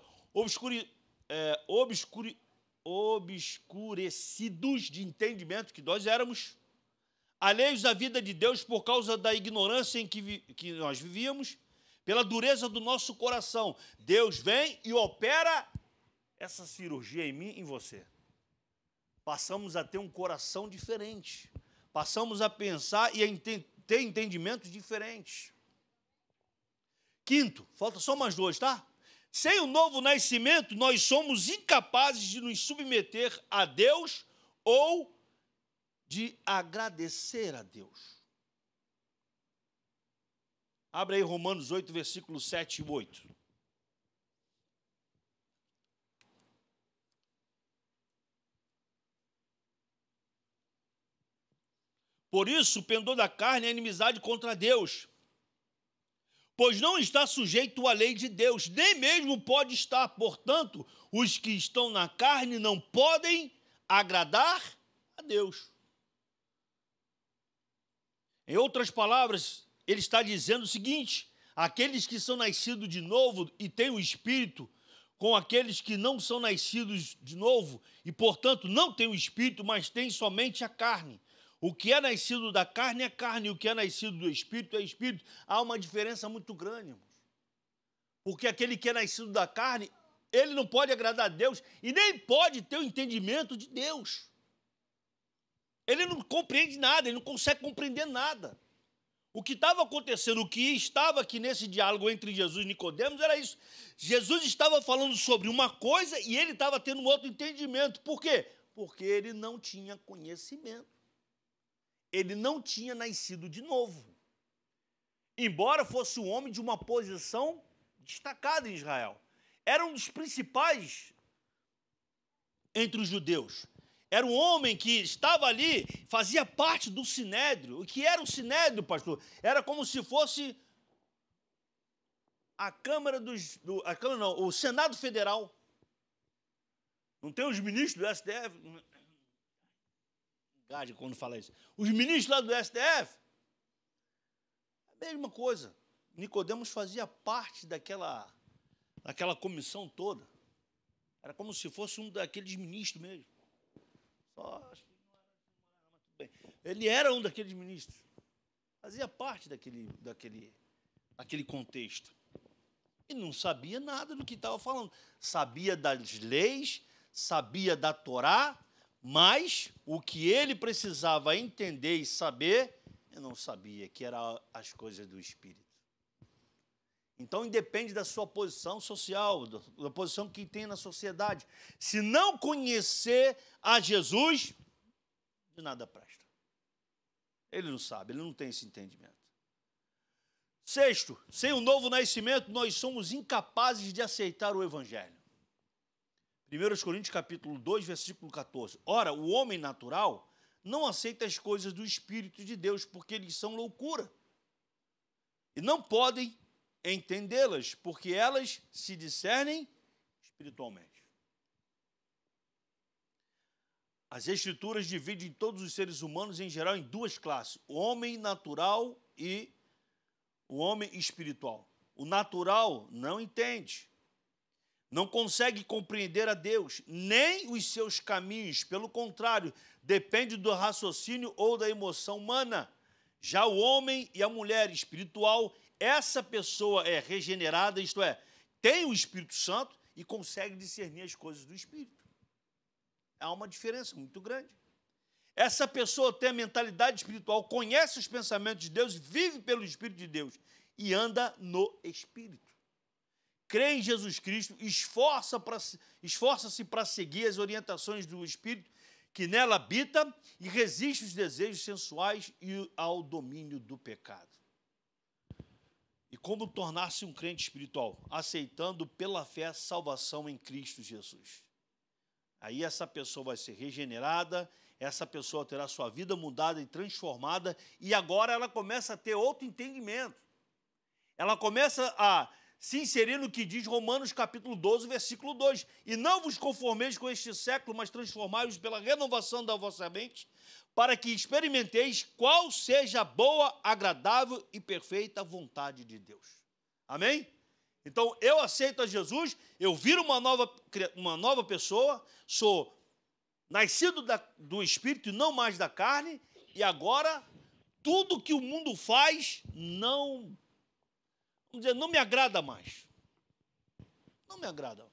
obscurecidos de entendimento que nós éramos, alheios à vida de Deus por causa da ignorância em que nós vivíamos, pela dureza do nosso coração. Deus vem e opera essa cirurgia em mim e em você. Passamos a ter um coração diferente. Passamos a pensar e a ter entendimentos diferentes. Quinto, falta só mais dois, tá? Sem o novo nascimento, nós somos incapazes de nos submeter a Deus ou de agradecer a Deus. Abre aí Romanos 8, versículos 7 e 8. Por isso, o pendor da carne é inimizade contra Deus, pois não está sujeito à lei de Deus, nem mesmo pode estar. Portanto, os que estão na carne não podem agradar a Deus. Em outras palavras, ele está dizendo o seguinte: aqueles que são nascidos de novo e têm o Espírito, com aqueles que não são nascidos de novo e, portanto, não têm o Espírito, mas têm somente a carne. O que é nascido da carne é carne, o que é nascido do Espírito é Espírito. Há uma diferença muito grande, irmãos. Porque aquele que é nascido da carne, ele não pode agradar a Deus e nem pode ter o entendimento de Deus. Ele não compreende nada, ele não consegue compreender nada. O que estava acontecendo, o que estava aqui nesse diálogo entre Jesus e Nicodemos era isso. Jesus estava falando sobre uma coisa e ele estava tendo um outro entendimento. Por quê? Porque ele não tinha conhecimento. Ele não tinha nascido de novo. Embora fosse um homem de uma posição destacada em Israel. Era um dos principais entre os judeus. Era um homem que estava ali, fazia parte do Sinédrio. O que era o Sinédrio, pastor? Era como se fosse a Câmara o Senado Federal. Não tem os ministros do STF? Quando fala isso. Os ministros lá do STF, a mesma coisa. Nicodemos fazia parte daquela comissão toda. Era como se fosse um daqueles ministros mesmo. Só acho que não era, mas tudo bem. Ele era um daqueles ministros. Fazia parte daquele contexto. E não sabia nada do que estava falando. Sabia das leis, sabia da Torá, mas o que ele precisava entender e saber, eu não sabia, que eram as coisas do Espírito. Então, independe da sua posição social, da posição que tem na sociedade. Se não conhecer a Jesus, de nada presta. Ele não sabe, ele não tem esse entendimento. Sexto, sem o novo nascimento, nós somos incapazes de aceitar o Evangelho. 1 Coríntios capítulo 2, versículo 14. Ora, o homem natural não aceita as coisas do Espírito de Deus, porque eles são loucura. E não podem entendê-las, porque elas se discernem espiritualmente. As Escrituras dividem todos os seres humanos, em geral, em duas classes: o homem natural e o homem espiritual. O natural não entende, não consegue compreender a Deus, nem os seus caminhos. Pelo contrário, depende do raciocínio ou da emoção humana. Já o homem e a mulher espiritual, essa pessoa é regenerada, isto é, tem o Espírito Santo e consegue discernir as coisas do Espírito. Há uma diferença muito grande. Essa pessoa tem a mentalidade espiritual, conhece os pensamentos de Deus, vive pelo Espírito de Deus e anda no Espírito. Crê em Jesus Cristo, esforça-se para seguir as orientações do Espírito que nela habita e resiste aos desejos sensuais e ao domínio do pecado. E como tornar-se um crente espiritual? Aceitando pela fé a salvação em Cristo Jesus. Aí essa pessoa vai ser regenerada, essa pessoa terá sua vida mudada e transformada, e agora ela começa a ter outro entendimento. Ela começa a se inserir no que diz Romanos capítulo 12, versículo 2. E não vos conformeis com este século, mas transformai-vos pela renovação da vossa mente, para que experimenteis qual seja a boa, agradável e perfeita vontade de Deus. Amém? Então, eu aceito a Jesus, eu viro uma nova pessoa, sou nascido do Espírito e não mais da carne, e agora, tudo que o mundo faz não me agrada mais. Não me agrada.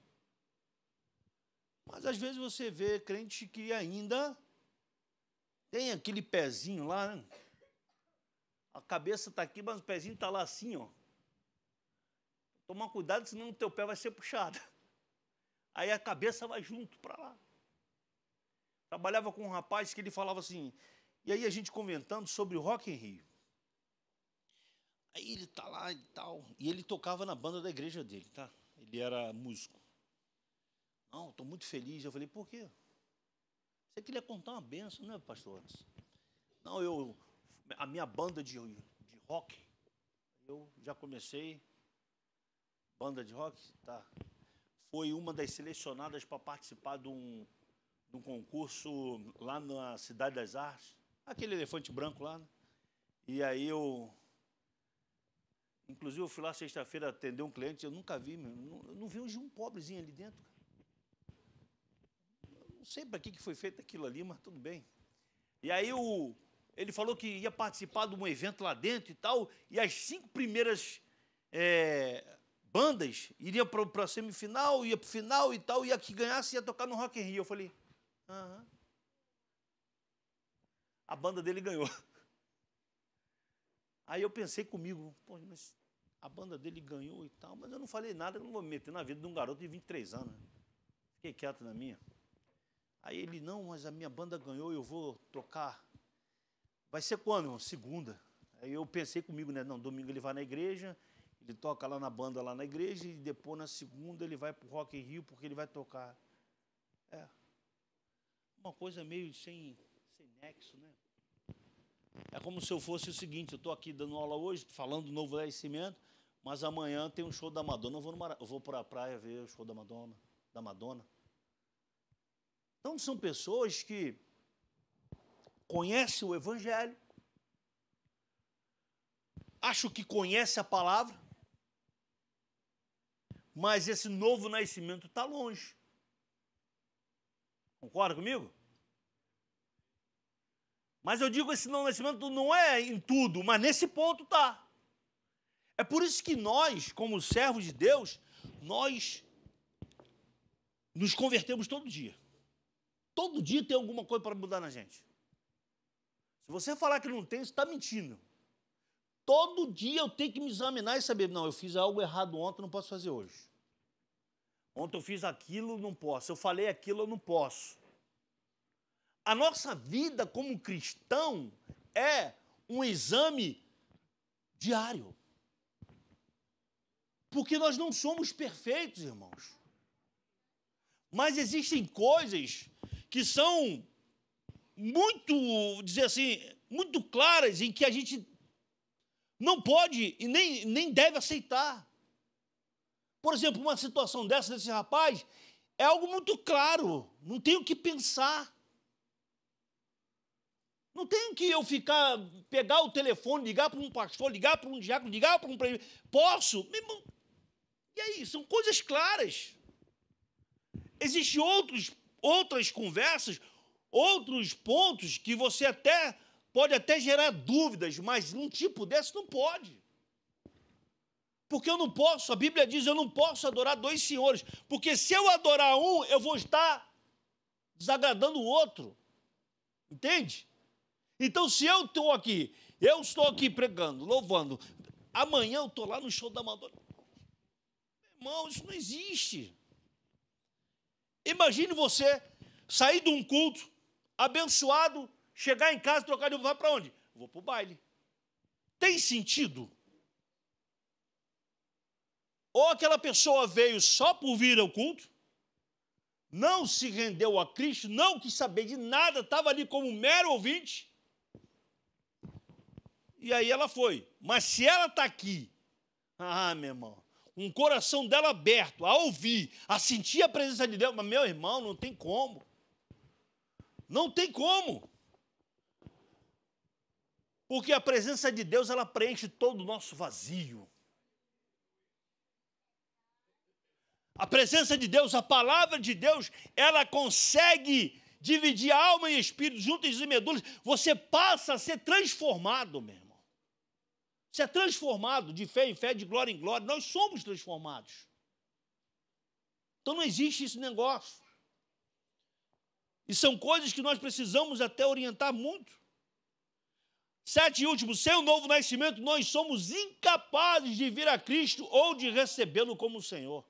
Mas, às vezes, você vê crente que ainda tem aquele pezinho lá, né? A cabeça está aqui, mas o pezinho está lá assim, ó. Toma cuidado, senão o teu pé vai ser puxado. Aí a cabeça vai junto para lá. Trabalhava com um rapaz que ele falava assim, e aí a gente comentando sobre o Rock in Rio. Aí ele tá lá e tal, e ele tocava na banda da igreja dele, tá? Ele era músico. Não, estou muito feliz. Eu falei, por quê? Você queria contar uma benção, né, pastor? Não, a minha banda de rock, eu já comecei, banda de rock, tá? Foi uma das selecionadas para participar de um concurso lá na Cidade das Artes, aquele elefante branco lá, né? E aí inclusive eu fui lá sexta-feira atender um cliente, eu nunca vi, eu não vi hoje um pobrezinho ali dentro. Não sei para que foi feito aquilo ali, mas tudo bem. E aí ele falou que ia participar de um evento lá dentro e tal, e as 5 primeiras bandas iriam para a semifinal, ia para o final e tal, e a que ganhasse ia tocar no Rock in Rio. Eu falei, aham. A banda dele ganhou. Aí eu pensei comigo, pô, mas a banda dele ganhou e tal, mas eu não falei nada, eu não vou me meter na vida de um garoto de 23 anos. Né? Fiquei quieto na minha. Aí ele, não, mas a minha banda ganhou, eu vou tocar. Vai ser quando, irmão? Segunda. Aí eu pensei comigo, né? Não, domingo ele vai na igreja, ele toca lá na banda, lá na igreja, e depois na segunda ele vai para o Rock in Rio, porque ele vai tocar. Uma coisa meio sem nexo, né? É como se eu fosse o seguinte, eu estou aqui dando aula hoje, falando do novo nascimento, mas amanhã tem um show da Madonna, eu vou para a praia ver o show da Madonna. Então, são pessoas que conhecem o Evangelho, acham que conhecem a palavra, mas esse novo nascimento está longe. Concorda comigo? Mas eu digo, esse novo nascimento não é em tudo, mas nesse ponto está. É por isso que nós, como servos de Deus, nós nos convertemos todo dia. Todo dia tem alguma coisa para mudar na gente. Se você falar que não tem, você está mentindo. Todo dia eu tenho que me examinar e saber, não, eu fiz algo errado ontem, não posso fazer hoje. Ontem eu fiz aquilo, não posso. Eu falei aquilo, eu não posso. A nossa vida como cristão é um exame diário. Porque nós não somos perfeitos, irmãos. Mas existem coisas que são muito, dizer assim, muito claras em que a gente não pode e nem deve aceitar. Por exemplo, uma situação dessa, desse rapaz, é algo muito claro, não tenho o que pensar. Não tenho que eu pegar o telefone, ligar para um pastor, ligar para um diácono, ligar para um... Posso? Meu irmão, e aí? São coisas claras. Existem outras conversas, outros pontos que você pode até gerar dúvidas, mas um tipo desse não pode. Porque eu não posso, a Bíblia diz, eu não posso adorar dois senhores, porque se eu adorar um, eu vou estar desagradando o outro. Entende? Então, se eu estou aqui pregando, louvando, amanhã eu estou lá no show da Madonna. Irmão, isso não existe. Imagine você sair de um culto, abençoado, chegar em casa, trocar de roupa, vai para onde? Vou para o baile. Tem sentido? Ou aquela pessoa veio só por vir ao culto, não se rendeu a Cristo, não quis saber de nada, estava ali como mero ouvinte, e aí ela foi. Mas se ela está aqui, meu irmão, um coração dela aberto, a ouvir, a sentir a presença de Deus, mas, meu irmão, não tem como. Não tem como. Porque a presença de Deus, ela preenche todo o nosso vazio. A presença de Deus, a palavra de Deus, ela consegue dividir alma e espírito, juntas e medulas. Você passa a ser transformado, meu irmão. Você é transformado de fé em fé, de glória em glória. Nós somos transformados. Então não existe esse negócio. E são coisas que nós precisamos até orientar muito. 7 e último, sem o novo nascimento, nós somos incapazes de vir a Cristo ou de recebê-lo como Senhor.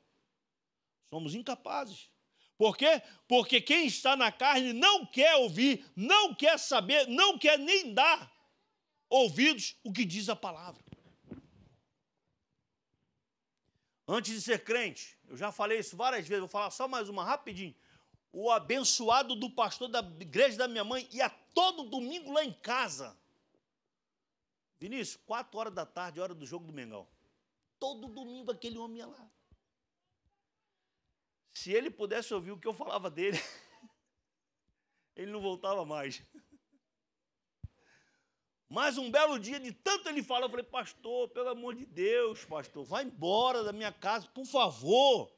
Somos incapazes. Por quê? Porque quem está na carne não quer ouvir, não quer saber, não quer nem dar ouvidos o que diz a palavra. Antes de ser crente, eu já falei isso várias vezes, vou falar só mais uma rapidinho. O abençoado do pastor da igreja da minha mãe ia todo domingo lá em casa. Vinícius, 4 horas da tarde, hora do jogo do Mengão. Todo domingo aquele homem ia lá. Se ele pudesse ouvir o que eu falava dele, ele não voltava mais. Mas um belo dia, de tanto ele falar, eu falei, pastor, pelo amor de Deus, pastor, vai embora da minha casa, por favor.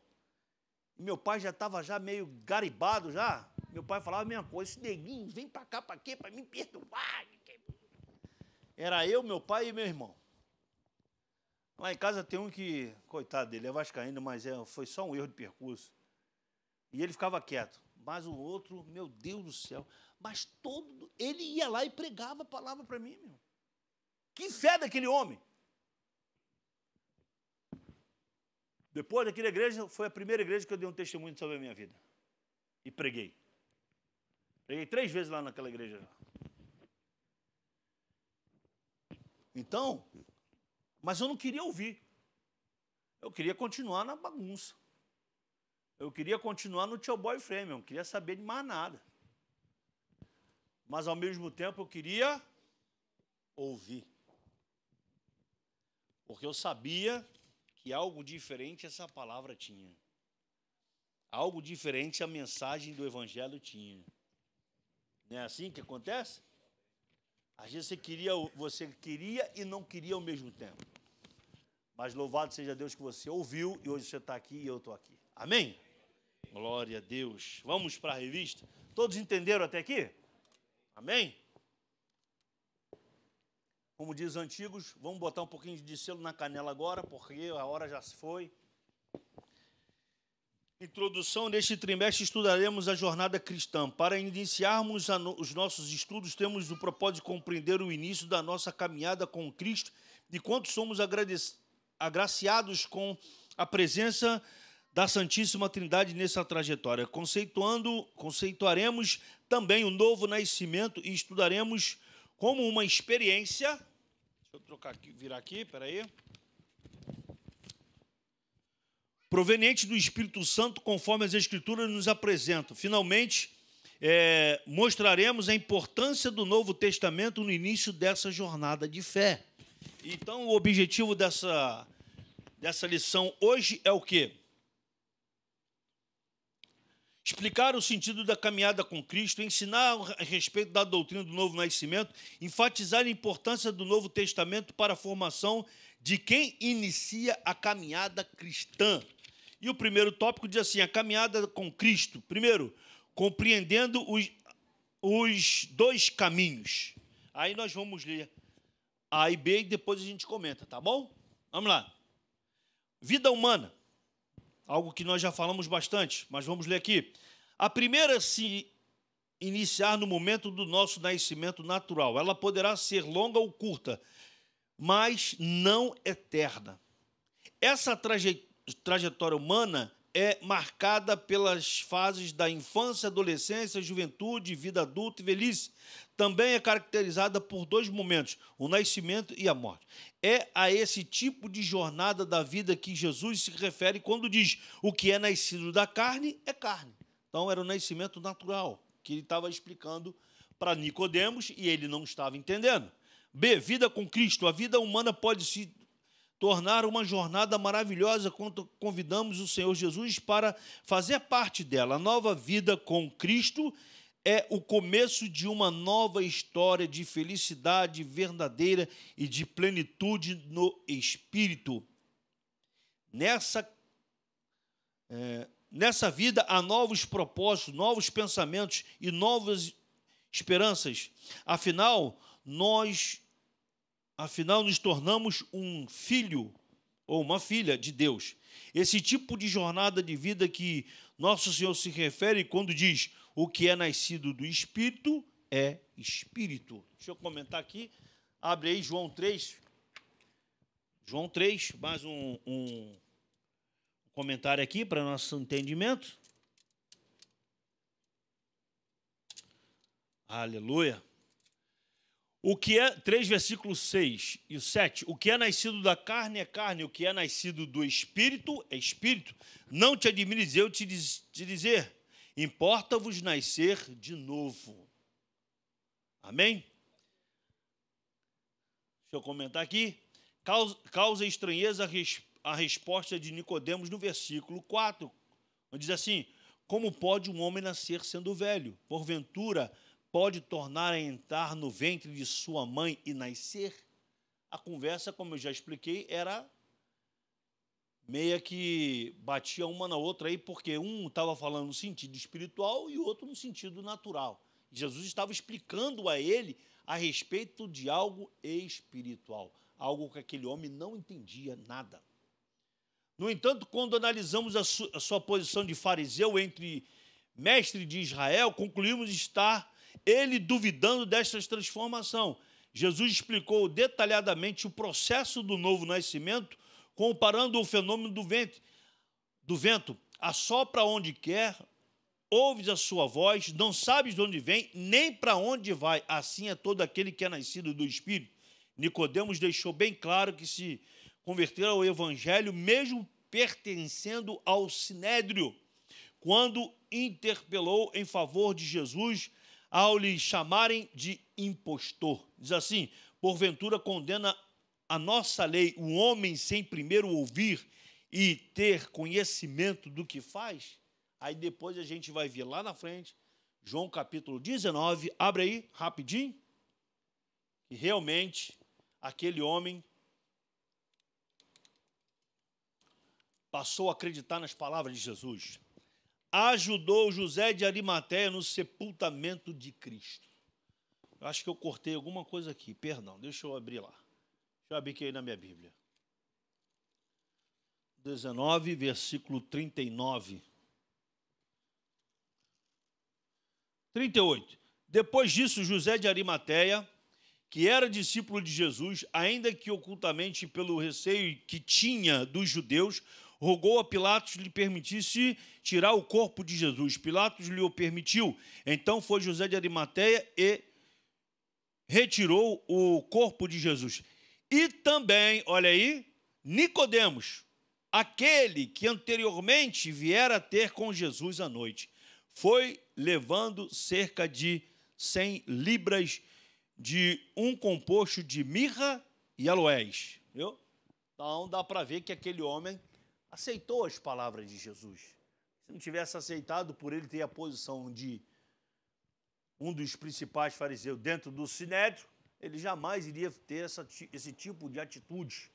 E meu pai já estava meio garibado já. Meu pai falava a mesma coisa, esse neguinho, vem para cá, para quê? Para me perturbar. Era eu, meu pai e meu irmão. Lá em casa tem um que, coitado dele, é vascaíno, mas foi só um erro de percurso. E ele ficava quieto. Mas o outro, meu Deus do céu. Mas ele ia lá e pregava a palavra para mim, meu. Que fé daquele homem. Depois daquela igreja, foi a primeira igreja que eu dei um testemunho sobre a minha vida. E preguei. Preguei 3 vezes lá naquela igreja. Então, mas eu não queria ouvir. Eu queria continuar na bagunça. Eu queria continuar no tio boy frame, eu não queria saber de mais nada. Mas, ao mesmo tempo, eu queria ouvir. Porque eu sabia que algo diferente essa palavra tinha. Algo diferente a mensagem do Evangelho tinha. Não é assim que acontece? Às vezes você queria e não queria ao mesmo tempo. Mas louvado seja Deus que você ouviu e hoje você está aqui e eu estou aqui. Amém? Glória a Deus. Vamos para a revista? Todos entenderam até aqui? Amém? Como diz os antigos, vamos botar um pouquinho de selo na canela agora, porque a hora já se foi. Introdução deste trimestre, estudaremos a jornada cristã. Para iniciarmos os nossos estudos, temos o propósito de compreender o início da nossa caminhada com Cristo e quanto somos agraciados com a presença da Santíssima Trindade nessa trajetória. Conceituaremos também o novo nascimento e estudaremos como uma experiência. Deixa eu virar aqui, espera aí. proveniente do Espírito Santo, conforme as Escrituras nos apresentam. Finalmente, mostraremos a importância do Novo Testamento no início dessa jornada de fé. Então, o objetivo dessa lição hoje é o quê? Explicar o sentido da caminhada com Cristo, ensinar a respeito da doutrina do novo nascimento, enfatizar a importância do Novo Testamento para a formação de quem inicia a caminhada cristã. E o primeiro tópico diz assim, a caminhada com Cristo. Primeiro, compreendendo os dois caminhos. Aí nós vamos ler A e B e depois a gente comenta, tá bom? Vamos lá. Vida humana. Algo que nós já falamos bastante, mas vamos ler aqui. A primeira a se iniciar no momento do nosso nascimento natural. Ela poderá ser longa ou curta, mas não eterna. Essa trajetória humana é marcada pelas fases da infância, adolescência, juventude, vida adulta e velhice. Também é caracterizada por dois momentos, o nascimento e a morte. É a esse tipo de jornada da vida que Jesus se refere quando diz o que é nascido da carne é carne. Então, era o nascimento natural, que ele estava explicando para Nicodemos e ele não estava entendendo. B, vida com Cristo. A vida humana pode se tornar uma jornada maravilhosa quando convidamos o Senhor Jesus para fazer parte dela. A nova vida com Cristo é o começo de uma nova história de felicidade verdadeira e de plenitude no Espírito. Nessa vida há novos propósitos, novos pensamentos e novas esperanças. Afinal, nos tornamos um filho ou uma filha de Deus. Esse tipo de jornada de vida que nosso Senhor se refere quando diz o que é nascido do Espírito é Espírito. Deixa eu comentar aqui. Abre aí João 3. João 3, mais um comentário aqui para nosso entendimento. Aleluia. O que é, 3 versículos 6 e 7, o que é nascido da carne é carne, o que é nascido do Espírito é Espírito. Não te admires eu te dizer, importa-vos nascer de novo. Amém? Deixa eu comentar aqui. Causa estranheza a resposta de Nicodemos no versículo 4, onde diz assim, como pode um homem nascer sendo velho? Porventura, pode tornar a entrar no ventre de sua mãe e nascer? A conversa, como eu já expliquei, era meia que batia uma na outra aí, porque um estava falando no sentido espiritual e o outro no sentido natural. Jesus estava explicando a ele a respeito de algo espiritual, algo que aquele homem não entendia nada. No entanto, quando analisamos a sua posição de fariseu entre mestre de Israel, concluímos estar ele duvidando desta transformação. Jesus explicou detalhadamente o processo do novo nascimento, comparando o fenômeno do vento. Assopra onde quer, ouves a sua voz, não sabes de onde vem, nem para onde vai. Assim é todo aquele que é nascido do Espírito. Nicodemos deixou bem claro que se converter ao Evangelho, mesmo pertencendo ao Sinédrio, quando interpelou em favor de Jesus, ao lhe chamarem de impostor. Diz assim, porventura condena a nossa lei o homem sem primeiro ouvir e ter conhecimento do que faz? Aí depois a gente vai ver lá na frente, João capítulo 19, abre aí rapidinho, e realmente aquele homem passou a acreditar nas palavras de Jesus. Ajudou José de Arimateia no sepultamento de Cristo. Eu acho que eu cortei alguma coisa aqui, perdão, deixa eu abrir lá. Deixa eu abrir aqui aí na minha Bíblia. 19, versículo 39. 38. Depois disso, José de Arimateia, que era discípulo de Jesus, ainda que ocultamente pelo receio que tinha dos judeus, rogou a Pilatos lhe permitisse tirar o corpo de Jesus. Pilatos lhe o permitiu. Então foi José de Arimateia e retirou o corpo de Jesus. E também, olha aí, Nicodemos, aquele que anteriormente viera ter com Jesus à noite, foi levando cerca de 100 libras de um composto de mirra e aloés. Viu? Então dá para ver que aquele homem aceitou as palavras de Jesus. Se não tivesse aceitado, por ele ter a posição de um dos principais fariseus dentro do Sinédrio, ele jamais iria ter esse tipo de atitude.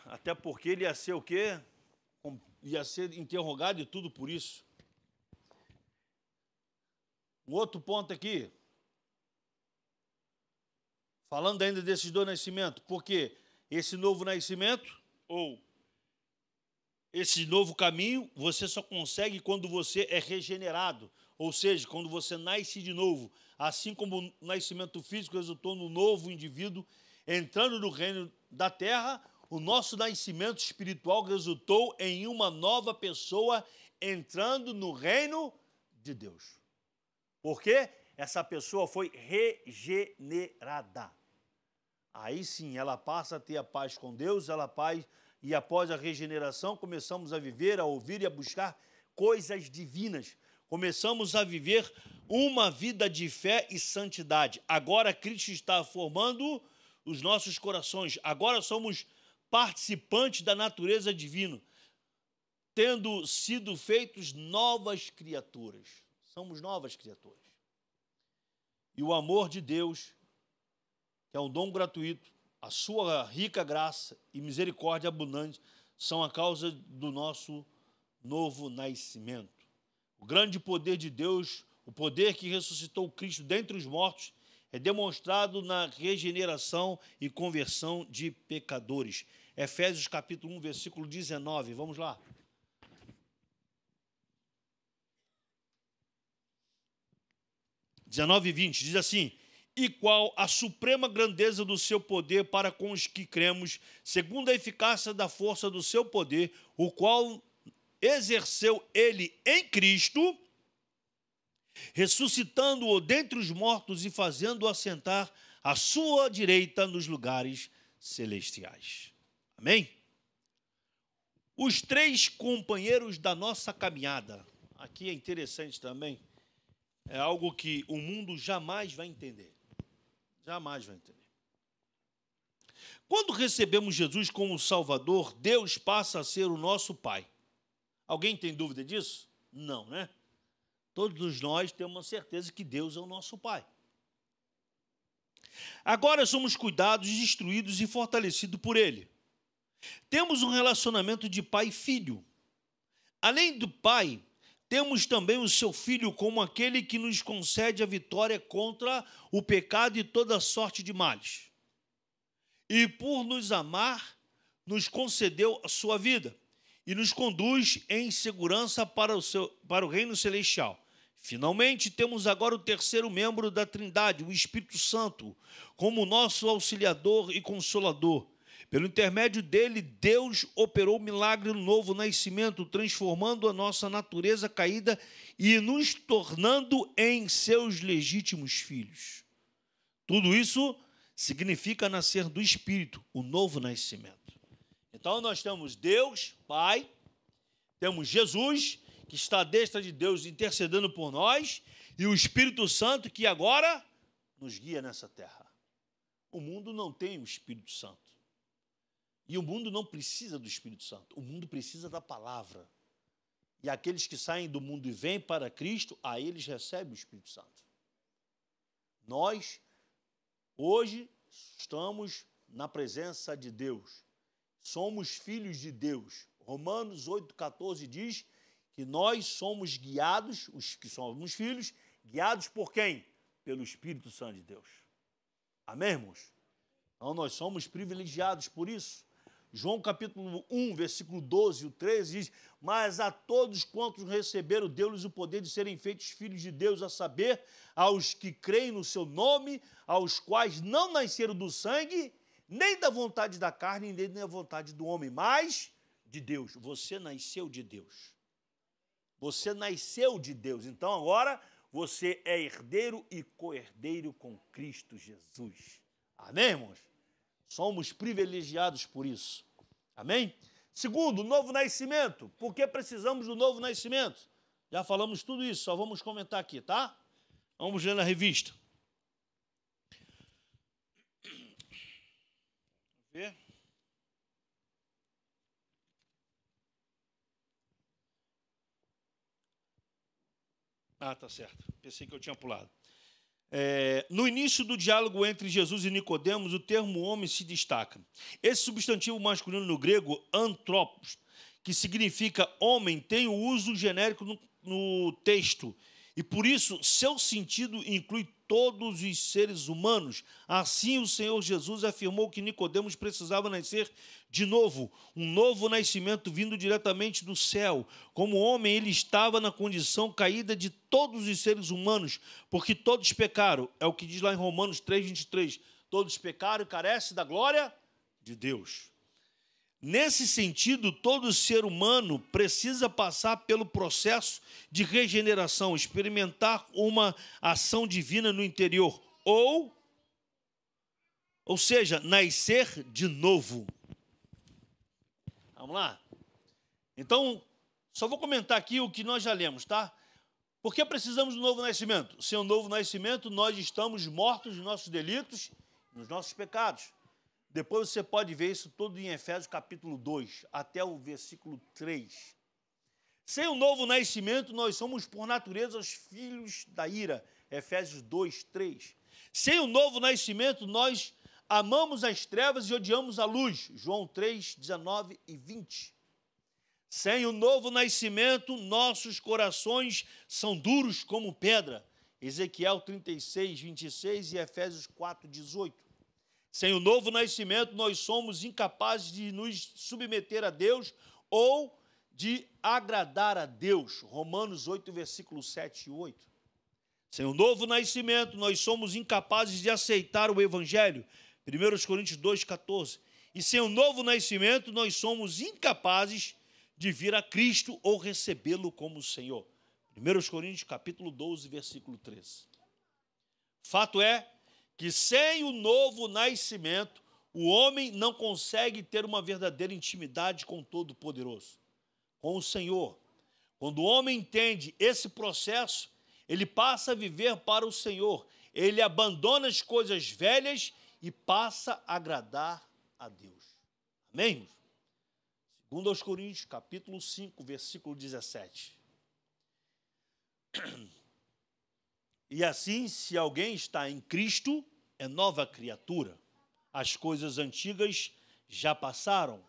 Até porque ele ia ser o quê? Ia ser interrogado e tudo por isso. Um outro ponto aqui, falando ainda desses dois nascimentos, porque esse novo nascimento, ou esse novo caminho, você só consegue quando você é regenerado, ou seja, quando você nasce de novo, assim como o nascimento físico resultou no novo indivíduo entrando no reino da terra, o nosso nascimento espiritual resultou em uma nova pessoa entrando no reino de Deus. Porque essa pessoa foi regenerada. Aí sim, ela passa a ter a paz com Deus, e após a regeneração, começamos a viver, a ouvir e a buscar coisas divinas. Começamos a viver uma vida de fé e santidade. Agora Cristo está formando os nossos corações. Agora somos participantes da natureza divina, tendo sido feitos novas criaturas. Somos novas criaturas. E o amor de Deus, que é um dom gratuito, a sua rica graça e misericórdia abundante são a causa do nosso novo nascimento. O grande poder de Deus, o poder que ressuscitou Cristo dentre os mortos, é demonstrado na regeneração e conversão de pecadores. Efésios capítulo 1, versículo 19, vamos lá. (19 e 20) diz assim: e qual a suprema grandeza do seu poder para com os que cremos, segundo a eficácia da força do seu poder, o qual exerceu ele em Cristo, ressuscitando-o dentre os mortos e fazendo-o assentar à sua direita nos lugares celestiais. Amém? Os três companheiros da nossa caminhada, aqui é interessante também, é algo que o mundo jamais vai entender. Jamais vai entender. Quando recebemos Jesus como Salvador, Deus passa a ser o nosso Pai. Alguém tem dúvida disso? Não, né? Todos nós temos certeza que Deus é o nosso Pai. Agora somos cuidados, instruídos e fortalecidos por Ele. Temos um relacionamento de pai e filho. Além do Pai, temos também o seu Filho como aquele que nos concede a vitória contra o pecado e toda sorte de males. E por nos amar, nos concedeu a sua vida e nos conduz em segurança para o reino celestial. Finalmente, temos agora o terceiro membro da Trindade, o Espírito Santo, como nosso auxiliador e consolador. Pelo intermédio dele, Deus operou o milagre no novo nascimento, transformando a nossa natureza caída e nos tornando em seus legítimos filhos. Tudo isso significa nascer do Espírito, o novo nascimento. Então, nós temos Deus, Pai, temos Jesus, que está à destra de Deus intercedendo por nós, e o Espírito Santo, que agora nos guia nessa terra. O mundo não tem o Espírito Santo. E o mundo não precisa do Espírito Santo, o mundo precisa da palavra. E aqueles que saem do mundo e vêm para Cristo, a eles recebem o Espírito Santo. Nós, hoje, estamos na presença de Deus. Somos filhos de Deus. Romanos 8,14 diz que nós somos guiados, os que somos filhos, guiados por quem? Pelo Espírito Santo de Deus. Amém, irmãos? Então, nós somos privilegiados por isso. João capítulo 1, versículo 12 e 13 diz: mas a todos quantos receberam, deu-lhes o poder de serem feitos filhos de Deus, a saber, aos que creem no seu nome, aos quais não nasceram do sangue, nem da vontade da carne, nem da vontade do homem, mas de Deus. Você nasceu de Deus. Você nasceu de Deus. Então agora você é herdeiro e co-herdeiro com Cristo Jesus. Amém, irmãos? Somos privilegiados por isso. Amém? Segundo, novo nascimento. Por que precisamos do novo nascimento? Já falamos tudo isso, só vamos comentar aqui, tá? Vamos ler na revista. Ver. Ah, tá certo. Pensei que eu tinha pulado. No início do diálogo entre Jesus e Nicodemos, o termo homem se destaca. Esse substantivo masculino no grego, antropos, que significa homem, tem o uso genérico no texto, e por isso seu sentido inclui todos os seres humanos. Assim o Senhor Jesus afirmou que Nicodemos precisava nascer de novo, um novo nascimento vindo diretamente do céu. Como homem, ele estava na condição caída de todos os seres humanos, porque todos pecaram. É o que diz lá em Romanos 3:23. Todos pecaram e carecem da glória de Deus. Nesse sentido, todo ser humano precisa passar pelo processo de regeneração, experimentar uma ação divina no interior, ou seja, nascer de novo. Vamos lá? Então, só vou comentar aqui o que nós já lemos, tá? Por que precisamos do novo nascimento? Sem o novo nascimento, nós estamos mortos nos nossos delitos, nos nossos pecados. Depois você pode ver isso tudo em Efésios capítulo 2, até o versículo 3. Sem o novo nascimento, nós somos por natureza os filhos da ira. Efésios 2, 3. Sem o novo nascimento, nós amamos as trevas e odiamos a luz. João 3, 19 e 20. Sem o novo nascimento, nossos corações são duros como pedra. Ezequiel 36, 26 e Efésios 4, 18. Sem o novo nascimento, nós somos incapazes de nos submeter a Deus ou de agradar a Deus. Romanos 8, versículos 7 e 8. Sem o novo nascimento, nós somos incapazes de aceitar o Evangelho. 1 Coríntios 2, 14. E sem o novo nascimento, nós somos incapazes de vir a Cristo ou recebê-lo como Senhor. 1 Coríntios capítulo 12, versículo 13. Fato é que sem o novo nascimento, o homem não consegue ter uma verdadeira intimidade com o Todo-Poderoso, com o Senhor. Quando o homem entende esse processo, ele passa a viver para o Senhor. Ele abandona as coisas velhas e passa a agradar a Deus. Amém? 2 Coríntios, capítulo 5, versículo 17. E assim, se alguém está em Cristo, é nova criatura. As coisas antigas já passaram,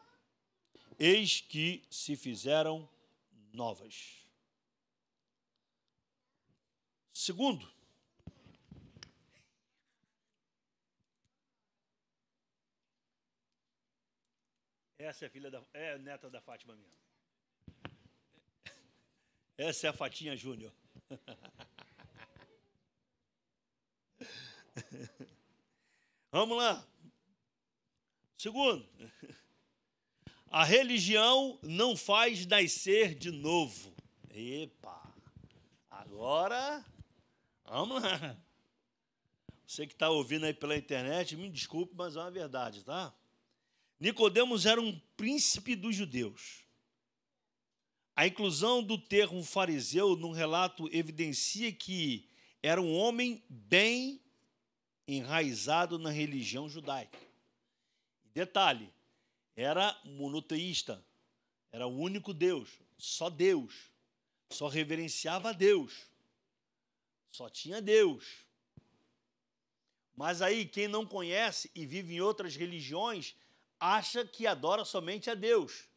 eis que se fizeram novas. Segundo, essa é a neta da Fátima mesmo. Essa é a Fatinha Júnior. Vamos lá. Segundo, a religião não faz nascer de novo. Epa, agora, vamos lá. Você que está ouvindo aí pela internet, me desculpe, mas é uma verdade, tá? Nicodemos era um príncipe dos judeus. A inclusão do termo fariseu no relato evidencia que era um homem bem enraizado na religião judaica. Detalhe, era monoteísta, era o único Deus, só reverenciava a Deus, só tinha Deus. Mas aí, quem não conhece e vive em outras religiões, acha que adora somente a Deus.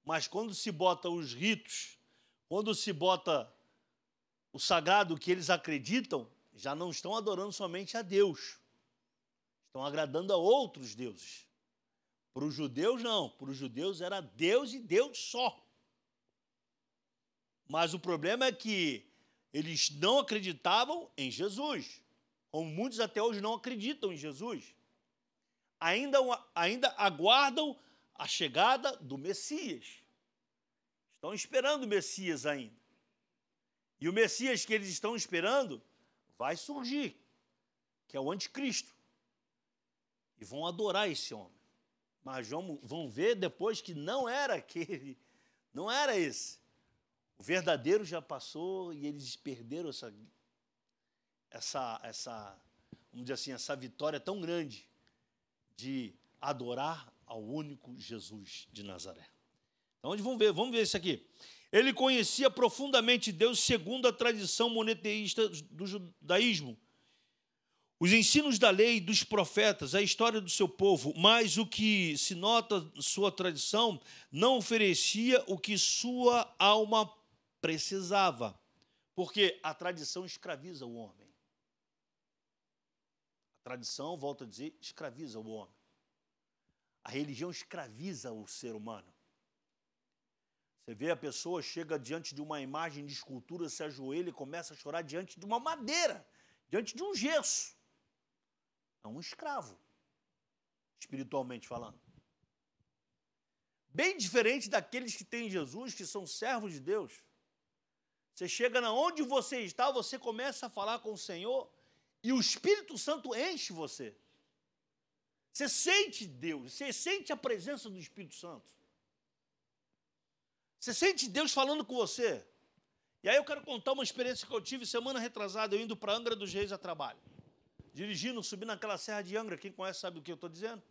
Mas quando se bota os ritos, quando se bota o sagrado que eles acreditam, já não estão adorando somente a Deus. Estão agradando a outros deuses. Para os judeus, não. Para os judeus era Deus e Deus só. Mas o problema é que eles não acreditavam em Jesus. Como muitos até hoje não acreditam em Jesus. Ainda aguardam a chegada do Messias. Estão esperando o Messias ainda. E o Messias que eles estão esperando vai surgir, que é o anticristo. E vão adorar esse homem. Mas vão ver depois que não era aquele, não era esse. O verdadeiro já passou e eles perderam vamos dizer assim, essa vitória tão grande de adorar ao único Jesus de Nazaré. Então, vamos ver isso aqui. Ele conhecia profundamente Deus segundo a tradição monoteísta do judaísmo, os ensinos da lei, dos profetas, a história do seu povo, mas o que se nota sua tradição não oferecia o que sua alma precisava, porque a tradição escraviza o homem. A tradição, volto a dizer, escraviza o homem. A religião escraviza o ser humano. Você vê a pessoa, chega diante de uma imagem de escultura, se ajoelha e começa a chorar diante de uma madeira, diante de um gesso. É um escravo, espiritualmente falando. Bem diferente daqueles que têm Jesus, que são servos de Deus. Você chega na onde você está, você começa a falar com o Senhor e o Espírito Santo enche você. Você sente Deus, você sente a presença do Espírito Santo. Você sente Deus falando com você. E aí eu quero contar uma experiência que eu tive semana retrasada, eu indo para Angra dos Reis a trabalho. Dirigindo, subindo naquela serra de Angra, quem conhece sabe o que eu estou dizendo?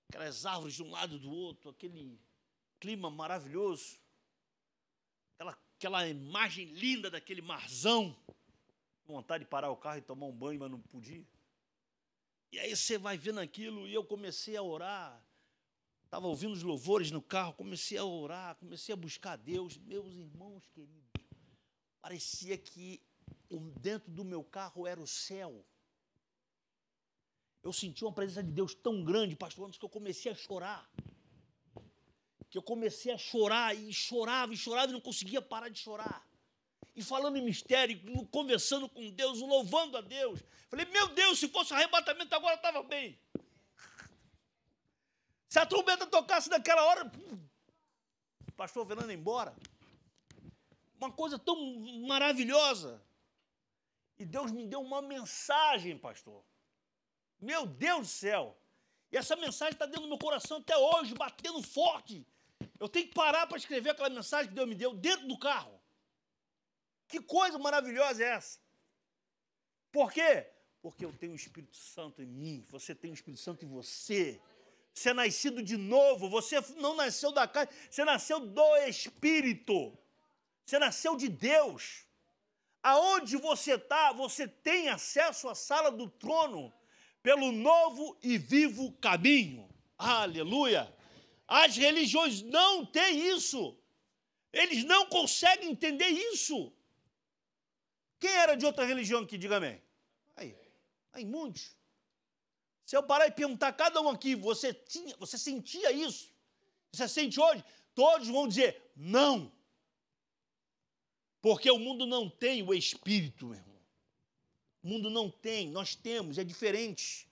Aquelas árvores de um lado e do outro, aquele clima maravilhoso, aquela imagem linda daquele marzão. Vontade de parar o carro e tomar um banho, mas não podia. E aí você vai vendo aquilo e eu comecei a orar. Estava ouvindo os louvores no carro, comecei a orar, comecei a buscar a Deus. Meus irmãos queridos, parecia que dentro do meu carro era o céu. Eu senti uma presença de Deus tão grande, pastor Anderson, que eu comecei a chorar. Que eu comecei a chorar e chorava e não conseguia parar de chorar. E falando em mistério, conversando com Deus, louvando a Deus. Falei, meu Deus, se fosse arrebatamento agora estava bem. Se a trombeta tocasse naquela hora, o pastor Fernando ia embora. Uma coisa tão maravilhosa. E Deus me deu uma mensagem, pastor. Meu Deus do céu. E essa mensagem está dentro do meu coração até hoje, batendo forte. Eu tenho que parar para escrever aquela mensagem que Deus me deu dentro do carro. Que coisa maravilhosa é essa? Por quê? Porque eu tenho o Espírito Santo em mim, você tem o Espírito Santo em você. Você é nascido de novo, você não nasceu da carne, você nasceu do Espírito. Você nasceu de Deus. Aonde você está, você tem acesso à sala do trono pelo novo e vivo caminho. Aleluia! As religiões não têm isso. Eles não conseguem entender isso. Quem era de outra religião aqui? Diga amém. Aí muitos. Se eu parar e perguntar a cada um aqui, você sentia isso? Você sente hoje? Todos vão dizer não. Porque o mundo não tem o Espírito, meu irmão. O mundo não tem, nós temos, é diferente.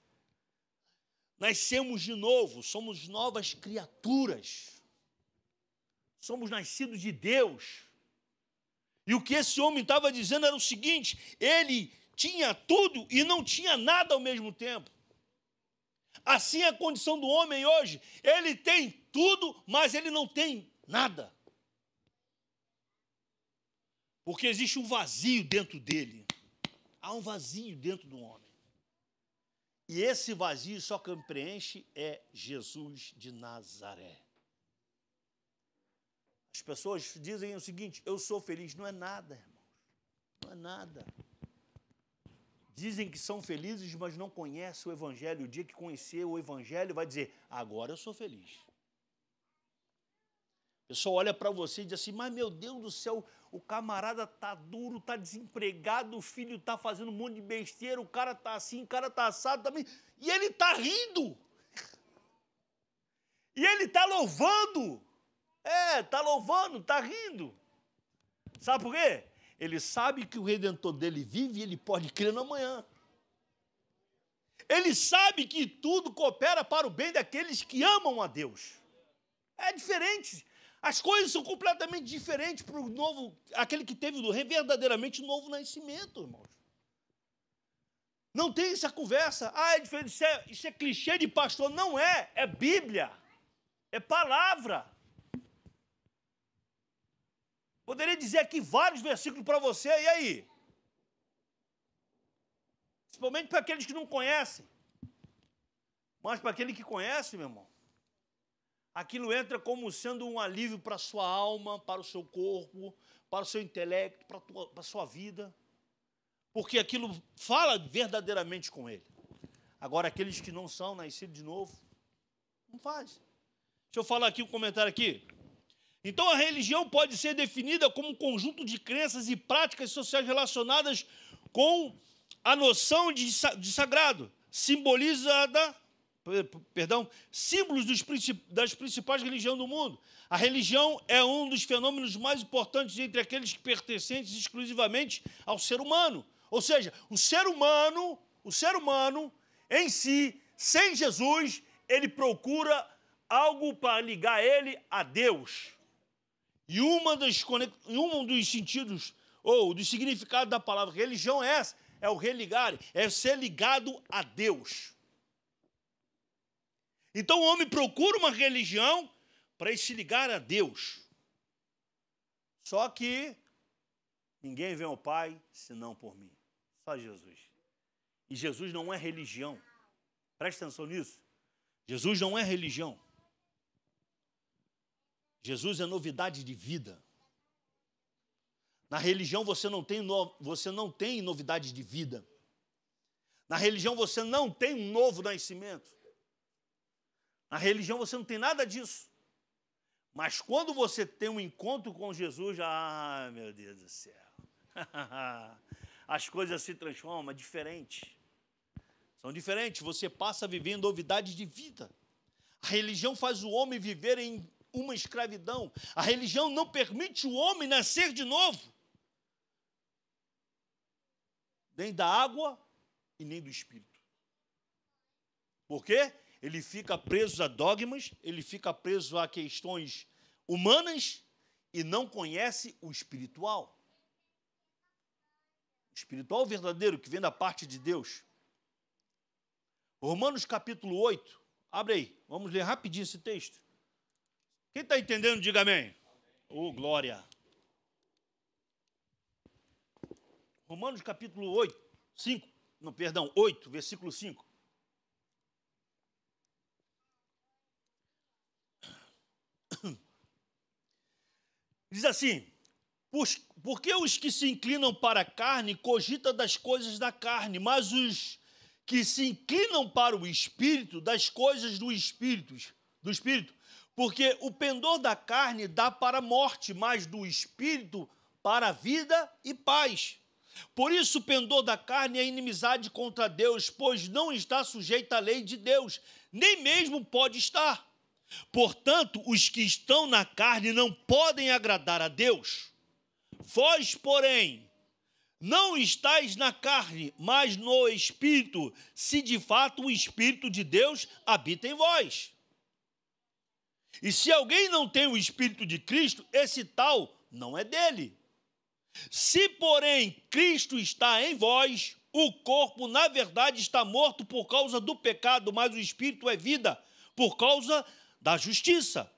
Nascemos de novo, somos novas criaturas. Somos nascidos de Deus. E o que esse homem estava dizendo era o seguinte, ele tinha tudo e não tinha nada ao mesmo tempo. Assim é a condição do homem hoje. Ele tem tudo, mas ele não tem nada. Porque existe um vazio dentro dele. Há um vazio dentro do homem. E esse vazio só quem preenche é Jesus de Nazaré. As pessoas dizem o seguinte, eu sou feliz. Não é nada, irmãos. Não é nada. Dizem que são felizes, mas não conhecem o Evangelho. O dia que conhecer o Evangelho, vai dizer, agora eu sou feliz. A pessoa olha para você e diz assim, mas meu Deus do céu, o camarada está duro, está desempregado, o filho está fazendo um monte de besteira, o cara está assim, o cara está assado também, e ele está rindo. E ele está louvando. Está louvando, está rindo. Sabe por quê? Ele sabe que o Redentor dele vive e ele pode crer no amanhã. Ele sabe que tudo coopera para o bem daqueles que amam a Deus. É diferente. As coisas são completamente diferentes para o novo, aquele que teve verdadeiramente um novo nascimento, irmãos. Não tem essa conversa. É diferente, isso é clichê de pastor. Não é, é Bíblia. É palavra. Poderia dizer aqui vários versículos para você, e aí? Principalmente para aqueles que não conhecem. Mas para aquele que conhece, meu irmão, aquilo entra como sendo um alívio para a sua alma, para o seu corpo, para o seu intelecto, para a sua vida. Porque aquilo fala verdadeiramente com ele. Agora, aqueles que não são nascidos de novo, não faz. Deixa eu falar aqui um comentário aqui. Então, a religião pode ser definida como um conjunto de crenças e práticas sociais relacionadas com a noção de sagrado, símbolos das principais religiões do mundo. A religião é um dos fenômenos mais importantes entre aqueles que pertencem exclusivamente ao ser humano. Ou seja, o ser humano em si, sem Jesus, ele procura algo para ligar ele a Deus. E um dos sentidos, ou do significado da palavra religião é o religar, é ser ligado a Deus. Então o homem procura uma religião para se ligar a Deus. Só que ninguém vem ao Pai senão por mim. Só Jesus. E Jesus não é religião. Preste atenção nisso. Jesus não é religião. Jesus é novidade de vida. Na religião você não tem novidade de vida. Na religião você não tem um novo nascimento. Na religião você não tem nada disso. Mas quando você tem um encontro com Jesus, meu Deus do céu. As coisas se transformam, é diferente. São diferentes. Você passa a viver novidades de vida. A religião faz o homem viver em uma escravidão. A religião não permite o homem nascer de novo. Nem da água e nem do Espírito. Por quê? Ele fica preso a dogmas, ele fica preso a questões humanas e não conhece o espiritual. O espiritual verdadeiro que vem da parte de Deus. Romanos capítulo 8. Abre aí, vamos ler rapidinho esse texto. Quem está entendendo, diga amém. Glória. Romanos capítulo 8, 8, versículo 5. Diz assim: porque os que se inclinam para a carne cogitam das coisas da carne, mas os que se inclinam para o Espírito, das coisas do Espírito. Porque o pendor da carne dá para a morte, mas do Espírito para a vida e paz. Por isso o pendor da carne é inimizade contra Deus, pois não está sujeita à lei de Deus, nem mesmo pode estar. Portanto, os que estão na carne não podem agradar a Deus. Vós, porém, não estáis na carne, mas no Espírito, se de fato o Espírito de Deus habita em vós. E se alguém não tem o Espírito de Cristo, esse tal não é dele. Se, porém, Cristo está em vós, o corpo, na verdade, está morto por causa do pecado, mas o Espírito é vida por causa da justiça.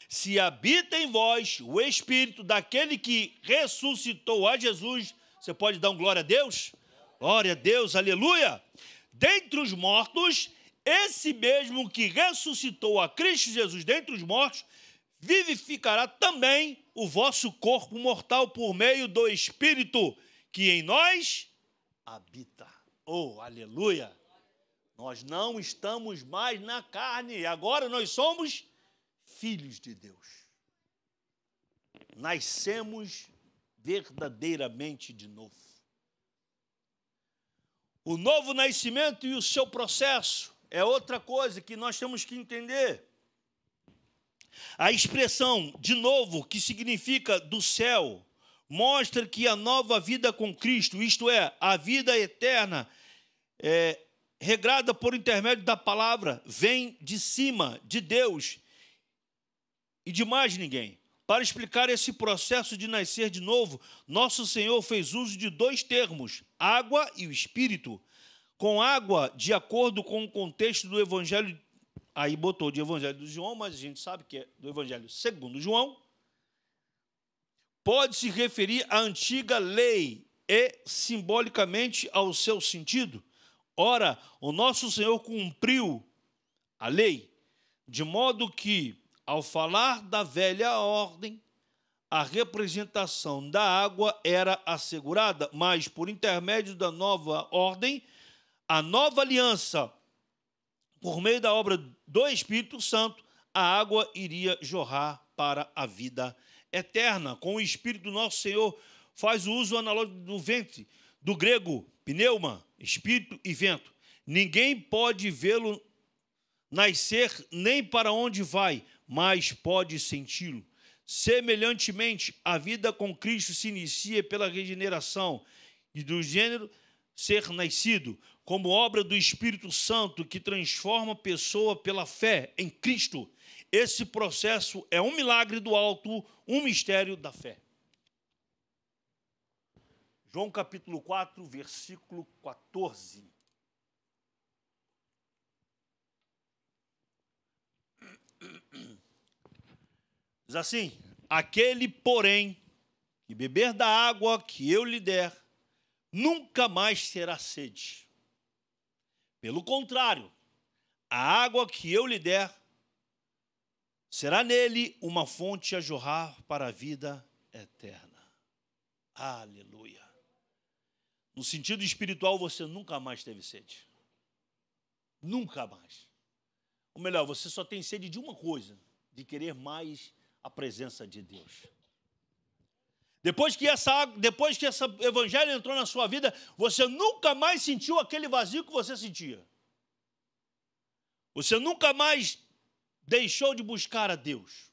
Se habita em vós o Espírito daquele que ressuscitou a Jesus, você pode dar um glória a Deus? Glória a Deus, aleluia! Dentre os mortos, esse mesmo que ressuscitou a Cristo Jesus dentre os mortos, vivificará também o vosso corpo mortal por meio do Espírito que em nós habita. Aleluia! Nós não estamos mais na carne, agora nós somos filhos de Deus. Nascemos verdadeiramente de novo. O novo nascimento e o seu processo é outra coisa que nós temos que entender. A expressão de novo, que significa do céu, mostra que a nova vida com Cristo, isto é, a vida eterna, regrada por intermédio da palavra, vem de cima, de Deus e de mais ninguém. Para explicar esse processo de nascer de novo, nosso Senhor fez uso de dois termos, água e o Espírito. com água, de acordo com o contexto do Evangelho, aí botou de Evangelho de João, mas a gente sabe que é do Evangelho segundo João, pode se referir à antiga lei e, simbolicamente, ao seu sentido. Ora, o nosso Senhor cumpriu a lei, de modo que, ao falar da velha ordem, a representação da água era assegurada, mas, por intermédio da nova ordem, a nova aliança, por meio da obra do Espírito Santo, a água iria jorrar para a vida eterna. Com o Espírito, nosso Senhor faz o uso analógico do ventre, do grego, pneuma, espírito e vento. Ninguém pode vê-lo nascer nem para onde vai, mas pode senti-lo. Semelhantemente, a vida com Cristo se inicia pela regeneração e do gênero ser nascido, como obra do Espírito Santo que transforma a pessoa pela fé em Cristo. Esse processo é um milagre do alto, um mistério da fé. João capítulo 4, versículo 14. Diz assim: aquele, porém, que beber da água que eu lhe der, nunca mais terá sede. Pelo contrário, a água que eu lhe der será nele uma fonte a jorrar para a vida eterna. Aleluia. No sentido espiritual, você nunca mais teve sede. Nunca mais. Ou melhor, você só tem sede de uma coisa, de querer mais a presença de Deus. Depois que esse evangelho entrou na sua vida, você nunca mais sentiu aquele vazio que você sentia. Você nunca mais deixou de buscar a Deus.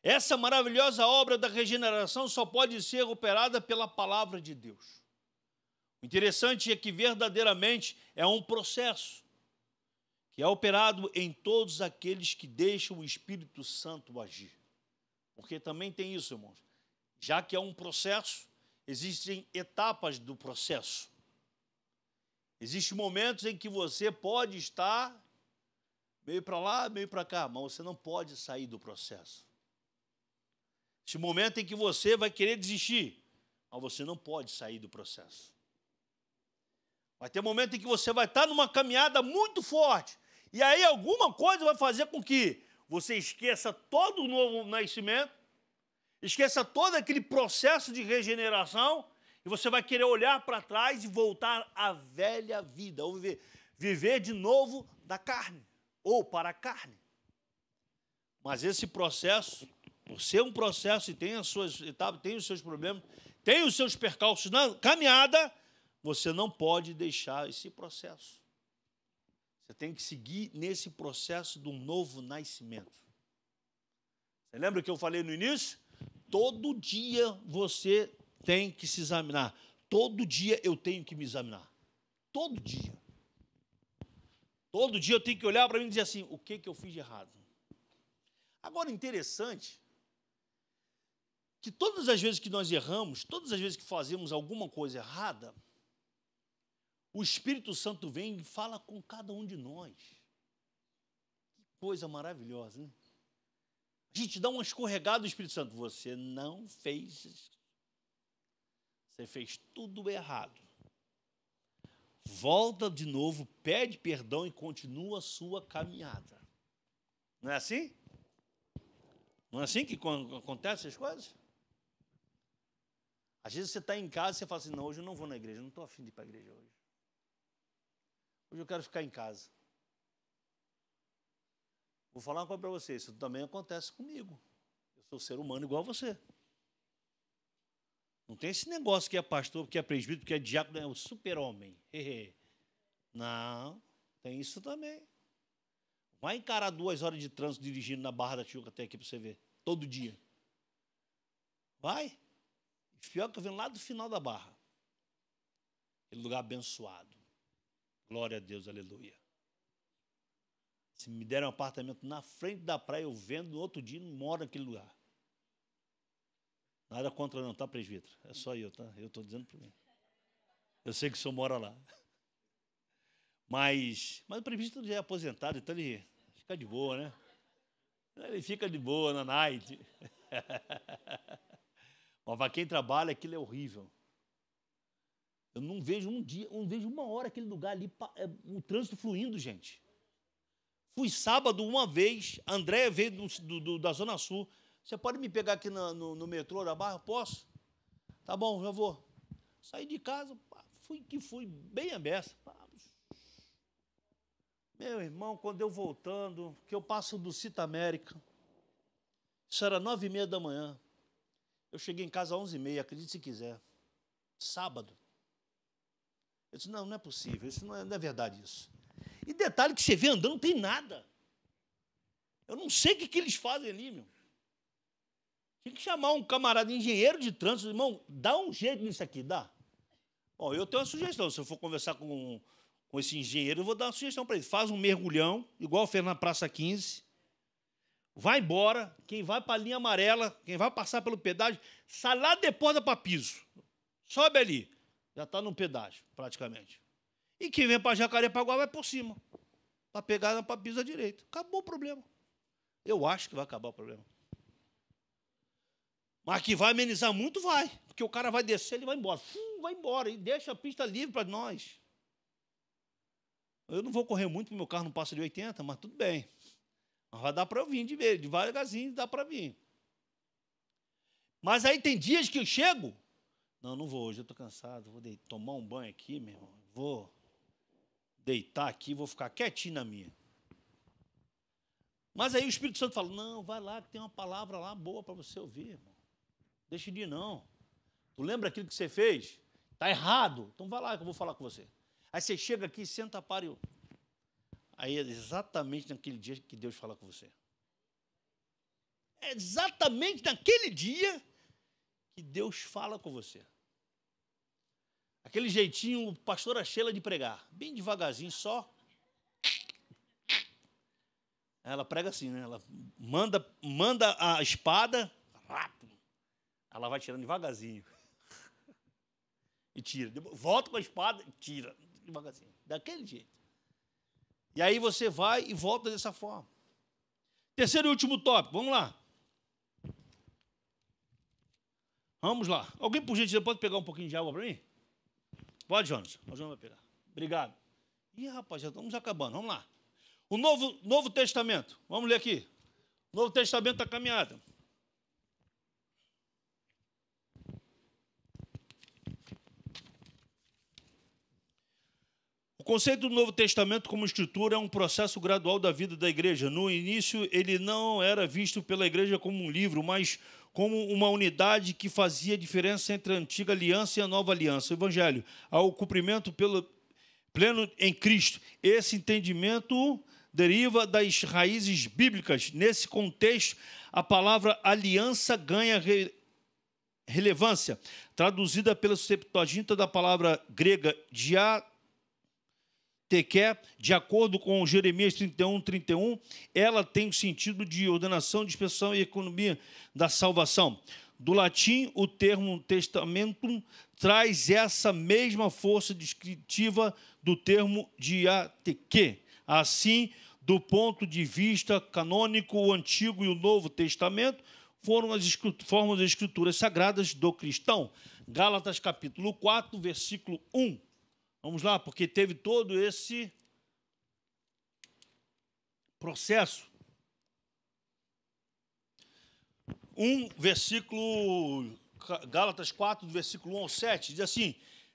Essa maravilhosa obra da regeneração só pode ser operada pela palavra de Deus. O interessante é que verdadeiramente é um processo que é operado em todos aqueles que deixam o Espírito Santo agir. Porque também tem isso, irmãos. Já que é um processo, existem etapas do processo. Existem momentos em que você pode estar meio para lá, meio para cá, mas você não pode sair do processo. Existe momento em que você vai querer desistir, mas você não pode sair do processo. Vai ter momento em que você vai estar numa caminhada muito forte, e aí alguma coisa vai fazer com que você esqueça todo o novo nascimento, esqueça todo aquele processo de regeneração, e você vai querer olhar para trás e voltar à velha vida, ou viver de novo da carne, ou para a carne. Mas esse processo, por ser um processo e tem as suas etapas, tem os seus problemas, tem os seus percalços na caminhada, você não pode deixar esse processo. Você tem que seguir nesse processo de um novo nascimento. Você lembra que eu falei no início? Todo dia você tem que se examinar. Todo dia eu tenho que me examinar. Todo dia. Todo dia eu tenho que olhar para mim e dizer assim, o que eu fiz de errado? Agora, interessante que todas as vezes que nós erramos, todas as vezes que fazemos alguma coisa errada, o Espírito Santo vem e fala com cada um de nós. Que coisa maravilhosa, né? A gente dá uma escorregada do Espírito Santo. Você não fez isso. Você fez tudo errado. Volta de novo, pede perdão e continua a sua caminhada. Não é assim? Não é assim que acontecem as coisas? Às vezes você está em casa e você fala assim, não, hoje eu não vou na igreja, não estou afim de ir para a igreja hoje. Hoje eu quero ficar em casa. Vou falar uma coisa para você, isso também acontece comigo. Eu sou ser humano igual a você. Não tem esse negócio que é pastor, que é presbítero, que é diácono, é o super-homem. Não, tem isso também. Vai encarar 2 horas de trânsito dirigindo na Barra da Tijuca até aqui para você ver. Todo dia. Vai. Pior que eu venho lá do final da Barra. Aquele lugar abençoado. Glória a Deus, aleluia. Se me deram um apartamento na frente da praia, eu vendo, no outro dia não moro naquele lugar. Nada contra não, tá, presbítero? É só eu, tá? Eu estou dizendo para mim. Eu sei que o senhor mora lá. Mas o presbítero já é aposentado, então ele fica de boa, né? Ele fica de boa na night. Mas para quem trabalha, aquilo é horrível. Eu não vejo um dia, não vejo uma hora aquele lugar ali, o trânsito fluindo, gente. Fui sábado uma vez, a Andréia veio da Zona Sul. Você pode me pegar aqui no metrô da Barra? Posso? Tá bom, já vou. Saí de casa, fui bem a beça. Meu irmão, quando eu voltando, que eu passo do Cita América, isso era 9h30 da manhã. Eu cheguei em casa às 11h30, acredite se quiser. Sábado. Eu disse, não é possível, isso não é verdade isso. E detalhe que você vê andando, não tem nada. Eu não sei o que eles fazem ali, meu. Tem que chamar um camarada engenheiro de trânsito, irmão, dá um jeito nisso aqui, dá. Bom, eu tenho uma sugestão, se eu for conversar com esse engenheiro, eu vou dar uma sugestão para ele. Faz um mergulhão, igual fez na Praça 15, vai embora, quem vai para a linha amarela, quem vai passar pelo pedágio, sai lá depois da para piso. Sobe ali, já está no pedágio, praticamente. E quem vem para Jacarepaguá vai por cima, para pegar na para piso à direita. Acabou o problema. Eu acho que vai acabar o problema. Mas que vai amenizar muito, vai. Porque o cara vai descer, ele vai embora. Vai embora e deixa a pista livre para nós. Eu não vou correr muito, porque meu carro não passa de 80, mas tudo bem. Mas vai dar para eu vir devagarzinho, dá para vir. Mas aí tem dias que eu chego, não vou hoje, eu estou cansado, vou tomar um banho aqui, meu irmão, vou deitar aqui, vou ficar quietinho na minha. Mas aí o Espírito Santo fala, não, vai lá, que tem uma palavra lá boa para você ouvir, irmão. Deixa de ir, não. Tu lembra aquilo que você fez? Está errado. Então vai lá que eu vou falar com você. Aí você chega aqui, senta, para e eu. Aí é exatamente naquele dia que Deus fala com você. É exatamente naquele dia que Deus fala com você. Aquele jeitinho, pastora Sheila de pregar. Bem devagarzinho, só. Ela prega assim, né? Ela manda a espada, rápido. Ela vai tirando devagarzinho. E tira. Volta com a espada e tira devagarzinho. Daquele jeito. E aí você vai e volta dessa forma. Terceiro e último tópico. Vamos lá. Vamos lá. Alguém, por gentileza, pode pegar um pouquinho de água para mim? Pode, Jonas. O Jonas vai pegar. Obrigado. Ih, rapaz, já estamos acabando. Vamos lá. O Novo Testamento. Vamos ler aqui. Novo Testamento da caminhada. O conceito do Novo Testamento como escritura é um processo gradual da vida da igreja. No início, ele não era visto pela igreja como um livro, mas como uma unidade que fazia diferença entre a antiga aliança e a nova aliança. O evangelho, ao cumprimento pelo pleno em Cristo. Esse entendimento deriva das raízes bíblicas. Nesse contexto, a palavra aliança ganha relevância, traduzida pela Septuaginta da palavra grega diateké, de acordo com Jeremias 31:31, ela tem o sentido de ordenação, dispersão e economia da salvação. Do latim, o termo testamentum traz essa mesma força descritiva do termo diateké. Assim, do ponto de vista canônico, o Antigo e o Novo Testamento formam as escrituras sagradas do cristão. Gálatas capítulo 4, versículo 1. Vamos lá, porque teve todo esse processo. Gálatas 4, versículo 1 ao 7, diz assim: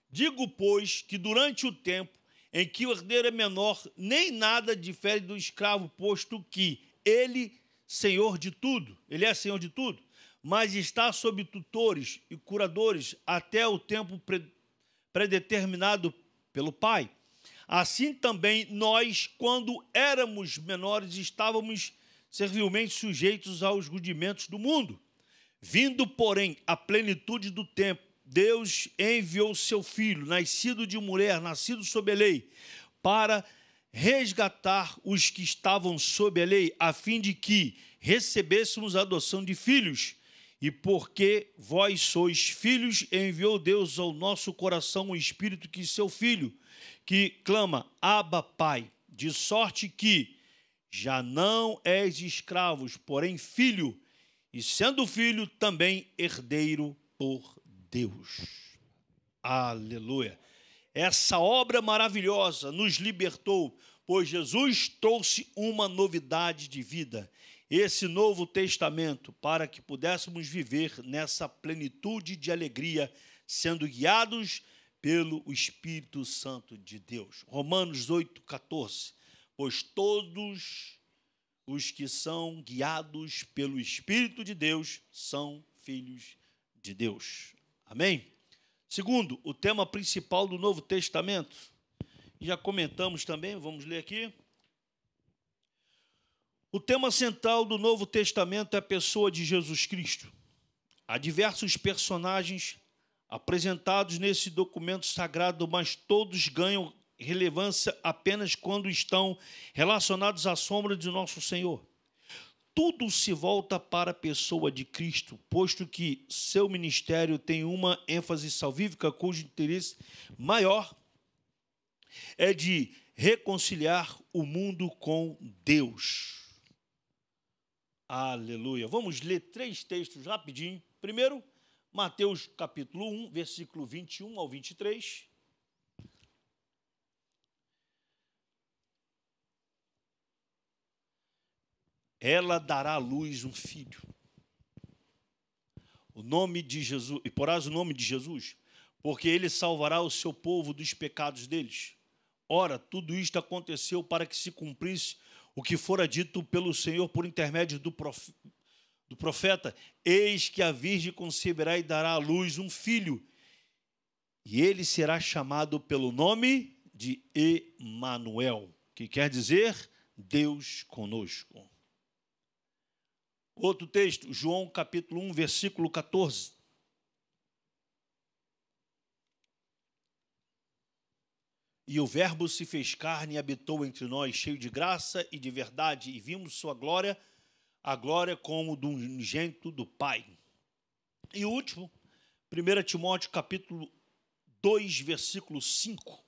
digo, pois, que durante o tempo em que o herdeiro é menor, nem nada difere do escravo, posto que ele, senhor de tudo, ele é senhor de tudo, mas está sob tutores e curadores até o tempo predeterminado pelo Pai. Assim também nós, quando éramos menores, estávamos servilmente sujeitos aos rudimentos do mundo. Vindo, porém, a plenitude do tempo, Deus enviou seu Filho, nascido de mulher, nascido sob a lei, para resgatar os que estavam sob a lei, a fim de que recebêssemos a adoção de filhos. E porque vós sois filhos, enviou Deus ao nosso coração o Espírito que seu Filho, que clama, Abba, Pai, de sorte que já não és escravos, porém filho, e sendo filho, também herdeiro por Deus. Aleluia. Essa obra maravilhosa nos libertou, pois Jesus trouxe uma novidade de vida, esse Novo Testamento, para que pudéssemos viver nessa plenitude de alegria, sendo guiados pelo Espírito Santo de Deus. Romanos 8,14. Pois todos os que são guiados pelo Espírito de Deus são filhos de Deus. Amém? Segundo, o tema principal do Novo Testamento. Já comentamos também, vamos ler aqui. O tema central do Novo Testamento é a pessoa de Jesus Cristo. Há diversos personagens apresentados nesse documento sagrado, mas todos ganham relevância apenas quando estão relacionados à sombra de nosso Senhor. Tudo se volta para a pessoa de Cristo, posto que seu ministério tem uma ênfase salvífica cujo interesse maior é de reconciliar o mundo com Deus. Aleluia. Vamos ler 3 textos rapidinho. Primeiro, Mateus capítulo 1, versículo 21 ao 23. Ela dará à luz um filho. O nome de Jesus, e porás o nome de Jesus, porque ele salvará o seu povo dos pecados deles. Ora, tudo isto aconteceu para que se cumprisse o que fora dito pelo Senhor por intermédio do profeta: eis que a virgem conceberá e dará à luz um filho, e ele será chamado pelo nome de Emanuel, que quer dizer Deus conosco. Outro texto, João capítulo 1, versículo 14. E o Verbo se fez carne e habitou entre nós, cheio de graça e de verdade, e vimos sua glória, a glória como do unigênito do Pai. E o último, 1 Timóteo capítulo 2, versículo 5.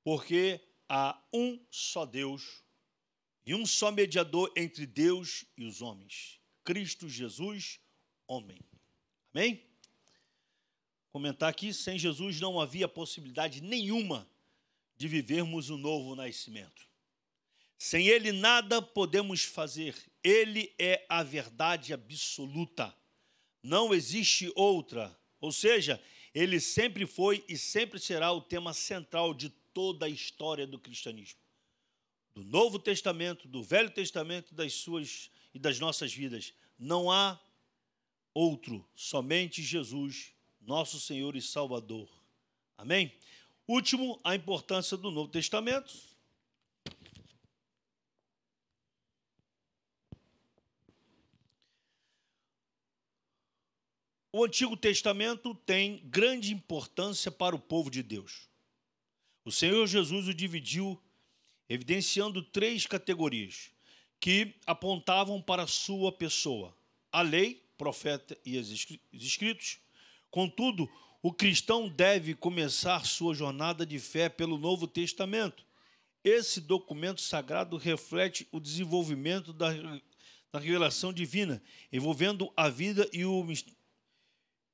Porque há um só Deus e um só mediador entre Deus e os homens, Cristo Jesus, homem. Amém? Comentar aqui, sem Jesus não havia possibilidade nenhuma de vivermos o novo nascimento. Sem ele nada podemos fazer. Ele é a verdade absoluta. Não existe outra. Ou seja, ele sempre foi e sempre será o tema central de toda a história do cristianismo. Do Novo Testamento, do Velho Testamento, das suas e das nossas vidas. Não há outro, somente Jesus, nosso Senhor e Salvador. Amém? Último, a importância do Novo Testamento. O Antigo Testamento tem grande importância para o povo de Deus. O Senhor Jesus o dividiu, evidenciando 3 categorias que apontavam para a sua pessoa: a lei, profeta e os escritos. Contudo, o cristão deve começar sua jornada de fé pelo Novo Testamento. Esse documento sagrado reflete o desenvolvimento da revelação divina, envolvendo a vida e o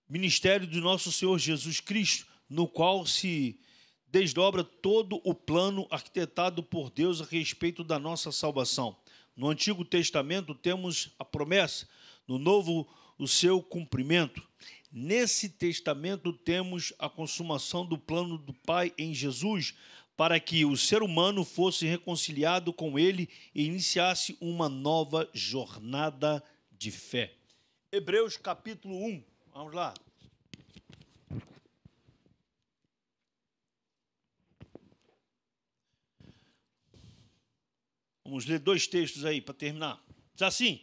ministério de nosso Senhor Jesus Cristo, no qual se desdobra todo o plano arquitetado por Deus a respeito da nossa salvação. No Antigo Testamento temos a promessa, no Novo o seu cumprimento. Nesse testamento temos a consumação do plano do Pai em Jesus, para que o ser humano fosse reconciliado com ele e iniciasse uma nova jornada de fé. Hebreus capítulo 1, vamos lá. Vamos ler 2 textos aí para terminar. Diz assim,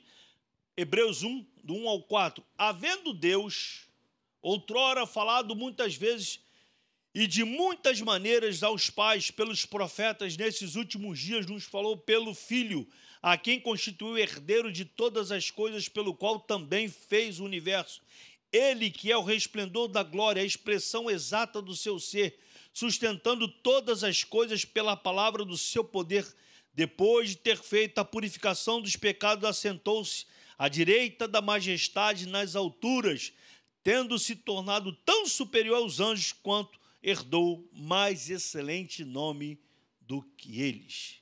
Hebreus 1, do 1 ao 4. Havendo Deus outrora falado muitas vezes e de muitas maneiras aos pais, pelos profetas, nesses últimos dias nos falou pelo Filho, a quem constituiu herdeiro de todas as coisas, pelo qual também fez o universo. Ele que é o resplendor da glória, a expressão exata do seu ser, sustentando todas as coisas pela palavra do seu poder, depois de ter feito a purificação dos pecados, assentou-se à direita da majestade nas alturas, tendo se tornado tão superior aos anjos quanto herdou mais excelente nome do que eles.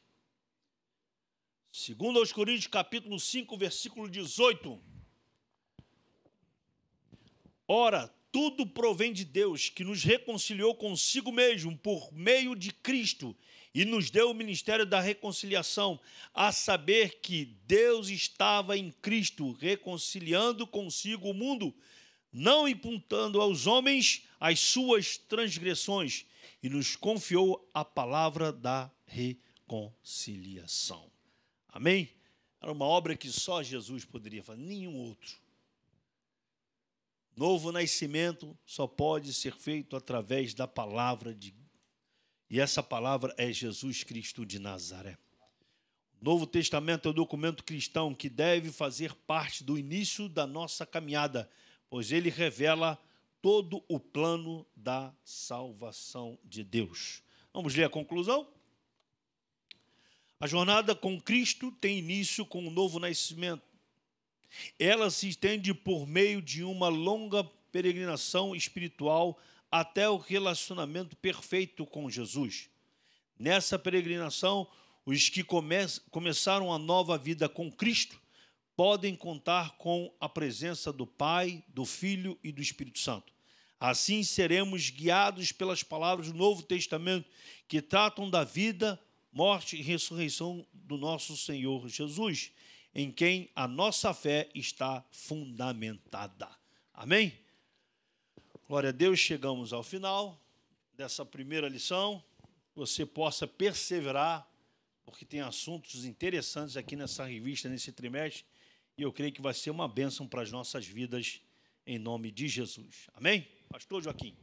Segundo aos Coríntios, capítulo 5, versículo 18. Ora, tudo provém de Deus, que nos reconciliou consigo mesmo por meio de Cristo e nos deu o ministério da reconciliação, a saber que Deus estava em Cristo, reconciliando consigo o mundo, não imputando aos homens as suas transgressões, e nos confiou a palavra da reconciliação. Amém? Era uma obra que só Jesus poderia fazer, nenhum outro. Novo nascimento só pode ser feito através da palavra de Deus. E essa palavra é Jesus Cristo de Nazaré. O Novo Testamento é o documento cristão que deve fazer parte do início da nossa caminhada, pois ele revela todo o plano da salvação de Deus. Vamos ler a conclusão? A jornada com Cristo tem início com o novo nascimento. Ela se estende por meio de uma longa peregrinação espiritual até o relacionamento perfeito com Jesus. Nessa peregrinação, os que começaram a nova vida com Cristo podem contar com a presença do Pai, do Filho e do Espírito Santo. Assim seremos guiados pelas palavras do Novo Testamento que tratam da vida, morte e ressurreição do nosso Senhor Jesus, em quem a nossa fé está fundamentada. Amém? Glória a Deus, chegamos ao final dessa primeira lição. Você possa perseverar, porque tem assuntos interessantes aqui nessa revista, nesse trimestre, e eu creio que vai ser uma bênção para as nossas vidas, em nome de Jesus. Amém? Pastor Joaquim.